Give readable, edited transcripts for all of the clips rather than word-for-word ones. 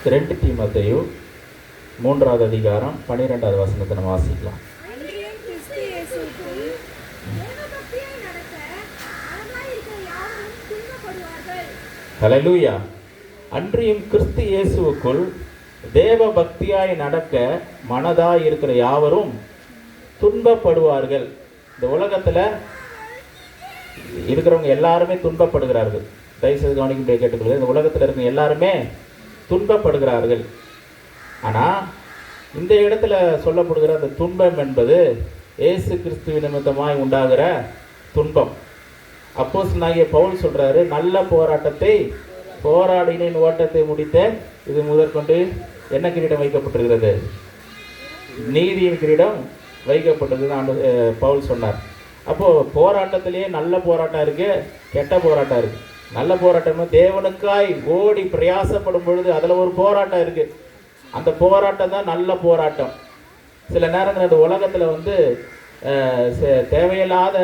2 தீமோத்தேயு 3வது அதிகாரம் 12வது வசனத்தை நம்ம வாசிக்கலாம். ஹல்லேலூயா. அன்றியும் கிறிஸ்து இயேசுவுக்குள் தேவ பக்தியாய் நடக்க மனதாய் இருக்கிற யாவரும் துன்பப்படுவார்கள். இந்த உலகத்தில் இருக்கிறவங்க எல்லாருமே துன்பப்படுகிறார்கள். தயவுசெய்து கவனிக்கும்படி கேட்டுக்கொள்கிறேன். இந்த உலகத்தில் இருக்கிற எல்லாருமே துன்பப்படுகிறார்கள். ஆனால் இந்த இடத்துல சொல்லப்படுகிற அந்த துன்பம் என்பது இயேசு கிறிஸ்துவின் நிமித்தமாய் உண்டாகிற துன்பம். அப்போஸ்தலனாகிய பவுல் சொல்றாரு, நல்ல போராட்டத்தை போராடினேன், ஓட்டத்தை முடித்தேன், இது முதற்கொண்டு என்ன கிரீடம் வைக்கப்பட்டிருக்கிறது? நீதியின் கிரீடம் வைக்கப்பட்டதுன்னு பவுல் சொன்னார். அப்போது போராட்டத்திலேயே நல்ல போராட்டம் இருக்குது, கெட்ட போராட்டம் இருக்குது. நல்ல போராட்டம் தேவனுக்காய் ஓடி பிரயாசப்படும் பொழுது அதில் ஒரு போராட்டம் இருக்குது. அந்த போராட்டம் தான் நல்ல போராட்டம். சில நேரங்கள் இந்த உலகத்தில் தேவையில்லாத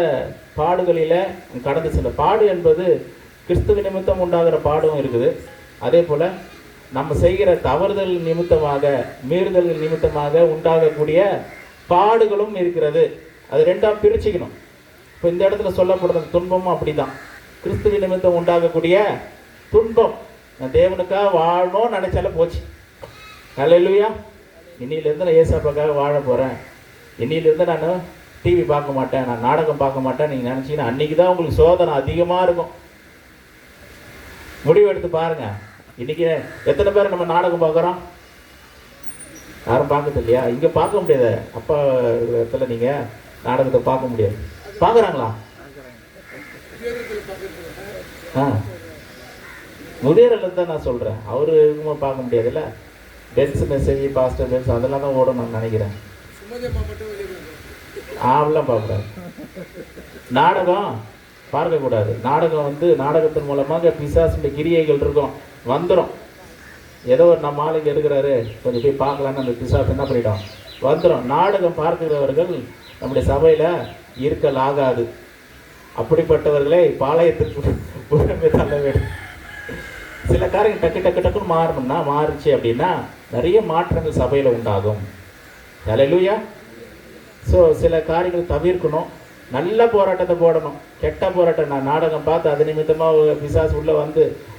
பாடுகளில் கடந்து செல்ல பாடு என்பது கிறிஸ்துவ நிமித்தம் உண்டாகிற பாடும் இருக்குது. அதே போல் நம்ம செய்கிற தவறுதல் நிமித்தமாக, மீறுதல்கள் நிமித்தமாக உண்டாகக்கூடிய பாடுகளும் இருக்கிறது. அது ரெண்டாக பிரிச்சுக்கணும். இப்போ இந்த இடத்துல சொல்லப்படுற துன்பமும் அப்படி தான். கிறிஸ்துவ நிமித்தம் உண்டாகக்கூடிய துன்பம், நான் தேவனுக்காக வாழணும்னு நினச்சாலே போச்சு. ஹல்லேலூயா. இன்னிலிருந்து நான் ஏசப்பாக்காக வாழ போகிறேன், இன்னிலிருந்து நான் டிவி பார்க்க மாட்டேன், நான் நாடகம் பார்க்க மாட்டேன் நீங்கள் நினச்சிங்கன்னா அன்றைக்கி தான் உங்களுக்கு சோதனை அதிகமாக இருக்கும். முடிவு எடுத்து பாருங்கள். இன்றைக்கி எத்தனை பேர் நம்ம நாடகம் பார்க்குறோம்? யாரும் பார்க்கறது இல்லையா? இங்கே பார்க்க முடியாது. அப்பா இடத்துல நீங்கள் நாடகத்தை பார்க்க முடியாது. பார்க்குறாங்களா? முதியோரில் தான் நான் சொல்கிறேன். அவரு பார்க்க முடியாதுல்ல. பென்ஸ் மெசேஜ், பாஸ்டர் பென்ஸ் அதெல்லாம் தான் ஓடும் நான் நினைக்கிறேன். அப்படிலாம் பார்க்கக்கூடாது. நாடகம் பார்க்கக்கூடாது. நாடகம் நாடகத்தின் மூலமாக பிசாசுடைய கிரியைகள் இருக்கும், வந்துடும். ஏதோ ஒரு நம்ம ஆளுங்க இருக்கிறாரு, கொஞ்சம் போய் பார்க்கலான்னு அந்த பிசாசு என்ன பண்ணிடும், வந்துடும். நாடகம் பார்க்கிறவர்கள் நம்முடைய சபையில் இருக்கலாகாது. அப்படிப்பட்டவர்களை பாளையத்திற்கு தள்ள வேண்டும். சில காரியங்கள் டக்குன்னு மாறணும்னா, மாறுச்சு அப்படின்னா நிறைய மாற்றங்கள் சபையில் உண்டாகும். ஹல்லேலூயா. ஸோ சில காரியங்கள் தவிர்க்கணும். நல்ல போராட்டத்தை போடணும். கெட்ட போராட்டம், நான் நாடகம் பார்த்து அது நிமித்தமாக பிசாசு உள்ளே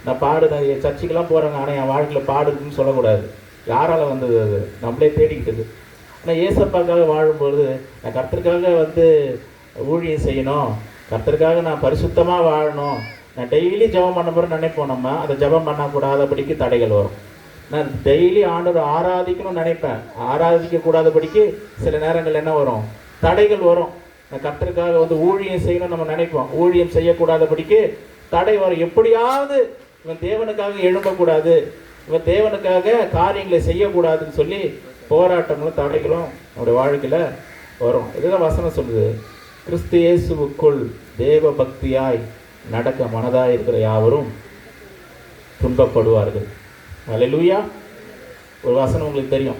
நான் பாடுறேன், சர்ச்சுக்கெல்லாம் போகிறேங்க, ஆனால் என் வாழ்க்கையில் பாடுதுன்னு சொல்லக்கூடாது. யாரால் வந்தது? அது நம்மளே தேடிக்கிட்டது. ஆனால் ஏசப்பாக்காக வாழும்பொழுது நான் கர்த்தருக்காக ஊழியம் செய்யணும், கர்த்தருக்காக நான் பரிசுத்தமாக வாழணும், நான் டெய்லி ஜெபம் பண்ண போகிற நினைப்போம். நம்ம அதை ஜெபம் பண்ணக்கூடாதபடிக்கு தடைகள் வரும். நான் டெய்லி ஆண்டவர் ஆராதிக்கணும்னு நினைப்பேன், ஆராதிக்கக்கூடாதபடிக்கு சில நேரங்கள் என்ன வரும், தடைகள் வரும். நான் கர்த்தருக்காக ஊழியம் செய்யணும்னு நம்ம நினைப்போம், ஊழியம் செய்யக்கூடாதபடிக்கு தடை வரும். எப்படியாவது இவன் தேவனுக்காக எழும்பக்கூடாது, இவன் தேவனுக்காக காரியங்களை செய்யக்கூடாதுன்னு சொல்லி போராட்டங்களும் தடைகளும் நம்முடைய வாழ்க்கையில் வரும். இதுதான் வசனம் சொல்லுது, கிறிஸ்து இயேசுவுக்குள் தேவ பக்தியாய் நடக்க மனதாய் இருக்கிற யாவரும் துன்பப்படுவார்கள். ஹல்லேலூயா. ஒரு வசனம் உங்களுக்கு தெரியும்,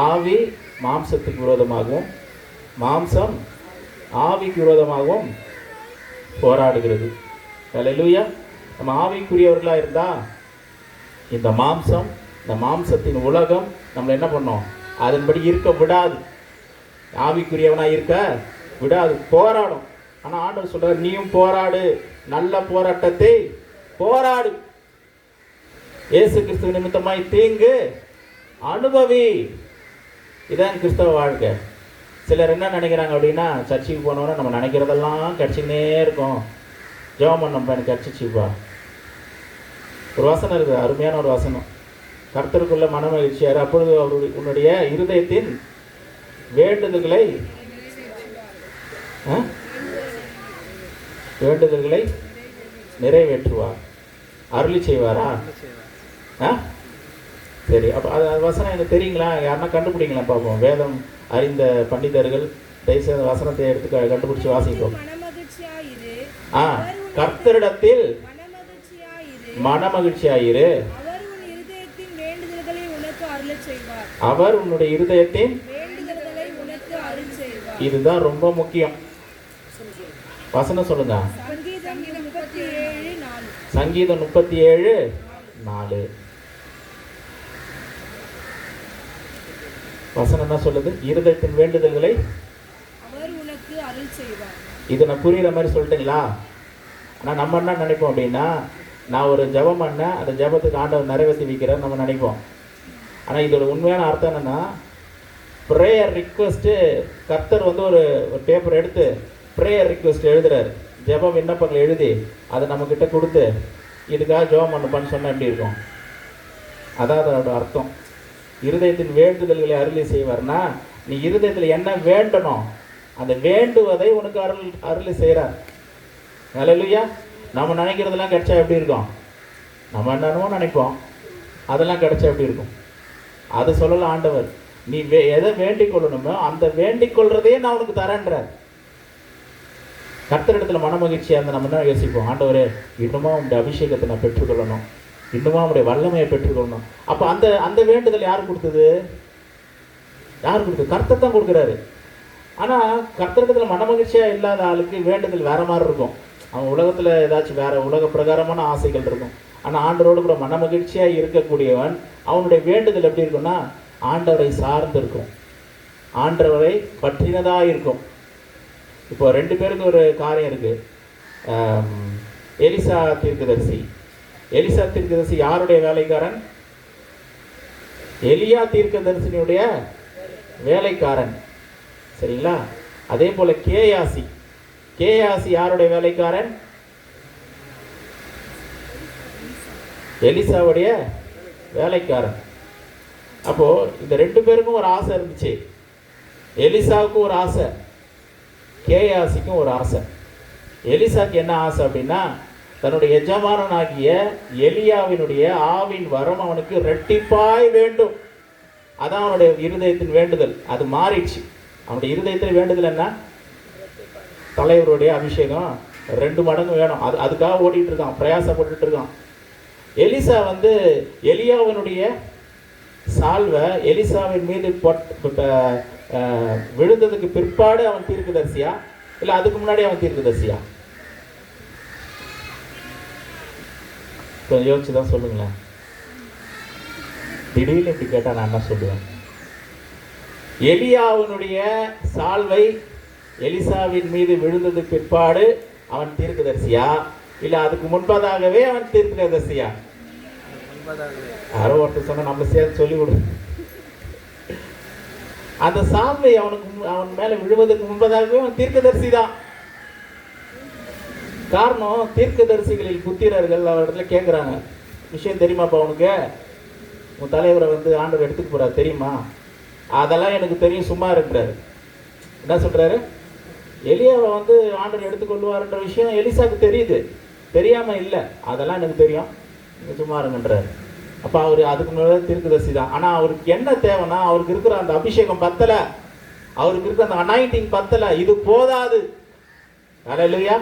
ஆவி மாம்சத்துக்கு விரோதமாகவும் மாம்சம் ஆவிக்கு விரோதமாகவும் போராடுகிறது. ஹல்லேலூயா. நம்ம ஆவிக்குரியவர்களாக இருந்தால் இந்த மாம்சம், இந்த மாம்சத்தின் உலகம் நம்மளை என்ன பண்ணோம், அதன்படி இருக்க விடாது. ஆவிக்குரியவனாக இருக்க விடாது, போராடும். ஆனால் ஆண்டவர் சொல்றார், நீயும் போராடு, நல்ல போராட்டத்தை போராடு, இயேசு கிறிஸ்துவ நிமித்தமாய் தீங்கு அனுபவி. இதான் கிறிஸ்தவ வாழ்க்கை. சிலர் என்ன நினைக்கிறாங்க அப்படின்னா, சர்ச்சுக்கு போனோன்னா நம்ம நினைக்கிறதெல்லாம் கிடச்சிக்கினே இருக்கும், ஜெபம் பண்ணப்பா எனக்கு கிடச்சிச்சுப்பா. ஒரு வசனம் இருக்குது, அருமையான ஒரு வசனம், கர்த்தருக்குள்ள மனமகிழ்ச்சியார், அப்பொழுது உன்னுடைய இருதயத்தின் வேண்டுதல்களை நிறைவேற்றுவார். அருளி செய்வாரா? சரி, அப்போ அது வசனம் எனக்கு தெரியுங்களா? யாருன்னா கண்டுபிடிங்களா பார்ப்போம். வேதம் அறிந்த பண்டிதர்கள் தயவுசெய்து வசனத்தை எடுத்து கண்டுபிடிச்சி வாசிப்போம். கர்த்தரிடத்தில் மனமகிழ்ச்சியாயிரு, அவர் உன்னுடைய இருதயத்தின். இதுதான் ரொம்ப முக்கியம். வசனம் சொல்லுங்க. சங்கீதம் 37:4. வசனம் என்ன சொல்லுது? இருதயத்தின் வேண்டுதல்களை அவர் உனக்கு அருள் செய்வார். இதை நான் புரியுற மாதிரி சொல்லிட்டுங்களா? ஆனால் நம்ம என்ன நினைப்போம் அப்படின்னா, நான் ஒரு ஜெபம் பண்ணேன், அந்த ஜெபத்துக்கு ஆண்டவர் நிறைவேற்றி வைக்கிறார் நம்ம நினைப்போம். ஆனால் இதோட உண்மையான அர்த்தம் என்னென்னா, ப்ரேயர் ரிக்வெஸ்ட்டு கர்த்தர் வந்து ஒரு பேப்பர் எடுத்து ப்ரேயர் ரிக்வெஸ்ட் எழுதுறாரு, ஜெப விண்ணப்பங்கள் எழுதி அதை நம்மக்கிட்ட கொடுத்து இதுக்காக ஜெபம் பண்ணுப்பான்னு சொன்னால் எப்படி இருக்கும்? அதான் அதோட அர்த்தம். இருதயத்தின் வேண்டுதல்களை அருளி செய்வார்னா, நீ இருதயத்தில் என்ன வேண்டணும் அந்த வேண்டுவதை உனக்கு அருளி செய்கிறார். ஹல்லேலூயா. நம்ம நினைக்கிறதெல்லாம் கிடைச்சா எப்படி இருக்கும்? நம்ம என்னென்னமோ நினைப்போம், அதெல்லாம் கிடைச்சா எப்படி இருக்கும்? அது சொல்லலாம் ஆண்டவர். நீ எதை வேண்டிக் கொள்ளணுமோ அந்த வேண்டிக் கொள்றதையே நான் உனக்கு தரேன்றார். கர்த்தரிடத்துல மன மகிழ்ச்சியாக இருந்தால் நம்ம என்ன யோசிப்போம்? ஆண்டவரே, இன்னுமா உங்களுடைய அபிஷேகத்தை நான் பெற்றுக்கொள்ளணும், இன்னுமா உங்களுடைய வல்லமையை பெற்றுக்கொள்ளணும். அப்போ அந்த அந்த வேண்டுதல் யார் கொடுத்தது? யார் கொடுத்தது? கர்த்தர் தான் கொடுக்குறாரு. ஆனால் கர்த்தரிடத்துல மன மகிழ்ச்சியாக இல்லாத ஆளுக்கு வேண்டுதல் வேற மாதிரி இருக்கும். அவன் உலகத்தில் ஏதாச்சும் வேற உலக பிரகாரமான ஆசைகள் இருக்கும். ஆனால் ஆண்டவரோடு கூட மன மகிழ்ச்சியாக இருக்கக்கூடியவன் அவனுடைய வேண்டுதல் எப்படி இருக்கும்னா, ஆண்டவரை சார்ந்து இருக்கும், ஆண்டவரை பற்றினதாக இருக்கும். இப்போ 2 பேருக்கு ஒரு காரியம் இருக்குது. எலிசா தீர்க்கதரிசி. எலிசா தீர்க்கதரிசி யாருடைய வேலைக்காரன்? எலியா தீர்க்கதரிசினுடைய வேலைக்காரன். சரிங்களா? அதே போல கேயாசி. கேயாசி யாருடைய வேலைக்காரன்? எலிசாவுடைய வேலைக்காரன். அப்போ இந்த 2 பேருக்கும் ஒரு ஆசை இருந்துச்சு. எலிசாவுக்கும் ஒரு ஆசை, கேயாசிக்கும் ஒரு ஆசை. எலிசாக்கு என்ன ஆசை அப்படின்னா, தன்னுடைய எஜமானனாகிய எலியாவினுடைய ஆவின் வரம் அவனுக்கு ரெட்டிப்பாய் வேண்டும். அதான் அவனுடைய இருதயத்தின் வேண்டுதல். அது மாறிடுச்சு. அவனுடைய இருதயத்தில் வேண்டுதல் என்ன? தலைவருடைய அபிஷேகம் 2 மடங்கு வேணும். அதுக்காக ஓடிட்டு இருக்கான், பிரயாசப்பட்டு இருக்கான். எலிசா வந்து எலியாவினுடைய சால்வை எலிசாவின் மீது விழுந்ததுக்கு பிற்பாடு அவன் தீர்க்கதரிசியா இல்லை அதுக்கு முன்னாடி அவன் தீர்க்கதரிசியா? கொஞ்சம் யோசிச்சு தான் சொல்லுங்களேன். திடீர்னு இப்படி கேட்டால் நான் என்ன சொல்லுவேன்? எலியாவினுடைய சால்வை எலிசாவின் மீது விழுந்ததுக்கு பிற்பாடு அவன் தீர்க்கதரிசியா இல்லை அதுக்கு முன்பதாகவே அவன் தீர்க்கதரிசியா? யாரோ ஒருத்தர் சொன்ன நம்ம சேர்த்து சொல்லி கொடு. அந்த சால்வை அவன் மேல விழுவதற்கு முன்பதாகவே அவன் தீர்க்கதரிசி தான். காரணம், தீர்க்கதரிசிகளில் புத்திரர்கள் அவரிடத்துல கேட்குறாங்க, விஷயம் தெரியுமாப்பா உனக்கு? உன் தலைவரை வந்து ஆண்டவர் எடுத்துக்க போறாரு தெரியுமா? அதெல்லாம் எனக்கு தெரியும், சும்மா இருக்கிறாரு. என்ன சொல்றாரு? எலியாவை வந்து ஆண்டவர் எடுத்துக்கொள்வார்ன்ற விஷயம் எலிசாக்கு தெரியுது, தெரியாம இல்லை, அதெல்லாம் எனக்கு தெரியும், சும்மா இருங்கன்றாரு. அப்போ அவர் அதுக்கு முன்னாடி தீர்க்கதரிசி தான். ஆனால் அவருக்கு என்ன தேவைன்னா, அவருக்கு இருக்கிற அந்த அபிஷேகம் பத்தலை, அவருக்கு இருக்கிற அந்த அனாயிண்டிங் பத்தலை, இது போதாது. ஹல்லேலூயா.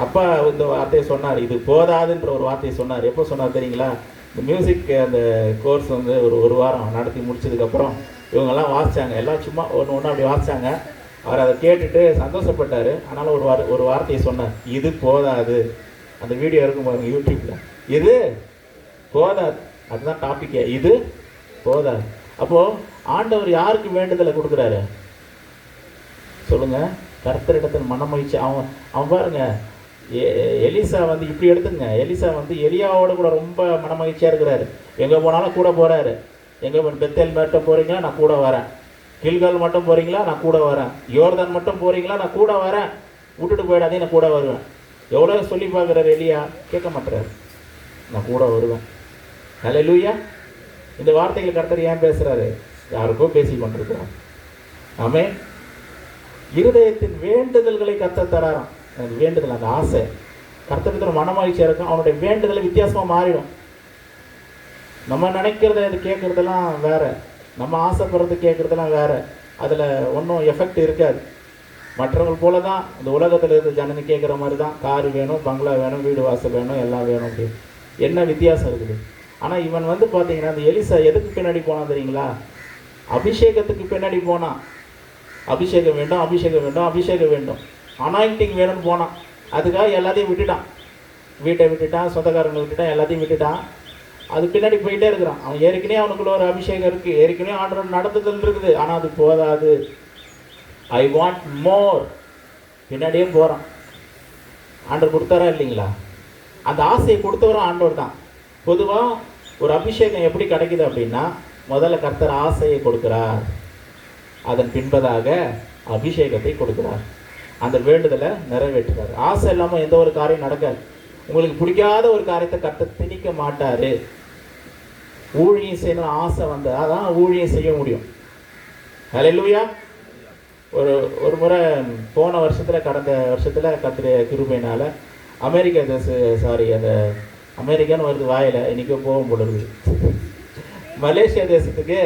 அப்பா இந்த வார்த்தையை சொன்னார், இது போதாதுன்ற ஒரு வார்த்தையை சொன்னார். எப்போ சொன்னார் தெரியுங்களா? இந்த மியூசிக் அந்த கோர்ஸ் வந்து ஒரு வாரம் நடத்தி முடிச்சதுக்கப்புறம் இவங்கெல்லாம் வாசித்தாங்க, எல்லாம் சும்மா ஒன்று அப்படி வாசித்தாங்க. அவர் அதை கேட்டுட்டு சந்தோஷப்பட்டார். ஆனாலும் ஒரு வார்த்தையை சொன்னார், இது போதாது. அந்த வீடியோ இருக்கும் பாருங்க யூடியூப்ல, இது போதாது. அதுதான் டாபிக்கே, இது போதாது. அப்போது ஆண்டவர் யாருக்கு வேண்டுதலை கொடுக்குறாரு சொல்லுங்க? கர்த்தரிடத்தில் மனமகிழ்ச்சி. அவன் பாருங்க, எலிசா வந்து இப்படி எடுத்துங்க, எலிசா வந்து எலியாவோட கூட ரொம்ப மனமகிழ்ச்சியாக இருக்கிறாரு. எங்கே போனாலும் கூட போகிறாரு. எங்கே பெத்தேல் மட்டும் போகிறீங்களா, நான் கூட வரேன். கில்கால் மட்டும் போகிறீங்களா, நான் கூட வரேன். யோர்தான் மட்டும் போகிறீங்களா, நான் கூட வரேன். விட்டுட்டு போயிடாதே, நான் கூட வருவேன். எவ்வளோ சொல்லி பார்க்குறாரு எலியா, கேட்க மாட்டுறாரு. நான் கூட வருவேன். ஹல்லேலூயா. இந்த வார்த்தைகள் கர்த்தர் ஏன் பேசுகிறாரு? யாருக்கோ பேசி கொண்டிருக்கிறார். ஆமென். இருதயத்தின் வேண்டுதல்களை கர்த்தர் தராராம். அந்த வேண்டுதல், அந்த ஆசை கர்த்தருக்கு மனமகிழ்ச்சியாக இருக்கும். அவனுடைய வேண்டுதலை வித்தியாசமாக மாறிடும். நம்ம நினைக்கிறத இது கேட்குறதெல்லாம் வேற, நம்ம ஆசைப்படுறது கேட்குறதெல்லாம் வேற. அதில் ஒன்றும் எஃபெக்ட் இருக்காது. மற்றவங்க போல தான் இந்த உலகத்தில் இருந்து ஜனங்க கேட்குற மாதிரி தான், காரு வேணும், பங்களா வேணும், வீடு வாசல் வேணும், எல்லாம் வேணும். அப்படி என்ன வித்தியாசம் இருக்குது? ஆனால் இவன் வந்து பார்த்தீங்கன்னா, அந்த எலிசா எதுக்கு பின்னாடி போனான் தெரியுங்களா? அபிஷேகத்துக்கு பின்னாடி போனான். அபிஷேகம் வேண்டும், அபிஷேகம் வேண்டும், அபிஷேகம் வேண்டும், அனாயிண்டிங் வேணும்னு போனான். அதுக்காக எல்லாத்தையும் விட்டுட்டான். வீட்டை விட்டுட்டான், சொந்தக்காரங்களை விட்டுட்டான், எல்லாத்தையும் விட்டுட்டான். அது பின்னாடி போயிட்டே இருக்கிறான். அவன் ஏற்கனவே அவனுக்குள்ள ஒரு அபிஷேகம் இருக்குது, ஏற்கனவே ஆண்டவர் நடத்துதல் இருக்குது. ஆனால் அது போதாது. ஐ வாண்ட் மோர், பின்னாடியே போகிறான். ஆண்டவர் கொடுத்தாரா இல்லைங்களா? அந்த ஆசையை கொடுத்தவரும் ஆண்டவர் தான். பொதுவாக ஒரு அபிஷேகம் எப்படி கிடைக்குது அப்படின்னா, முதல்ல கர்த்தர் ஆசையை கொடுக்கிறார், அதன் பின்பதாக அபிஷேகத்தை கொடுக்கிறார், அந்த வேண்டுதலை நிறைவேற்றுறார். ஆசை இல்லாமல் எந்த ஒரு காரியம் நடக்காது. உங்களுக்கு பிடிக்காத ஒரு காரியத்தை கர்த்தர் திணிக்க மாட்டார். ஊழியம் செய்யணும் ஆசை வந்து அதான் ஊழியம் செய்ய முடியும். ஹல்லேலூயா. ஒரு முறை போன வருஷத்தில், கடந்த வருஷத்தில் கர்த்தருடைய கிருபையினால் அந்த அமெரிக்கான்னு வருது வாயில், இன்றைக்கி போகும் போல இருக்குது. மலேசியா தேசத்துக்கு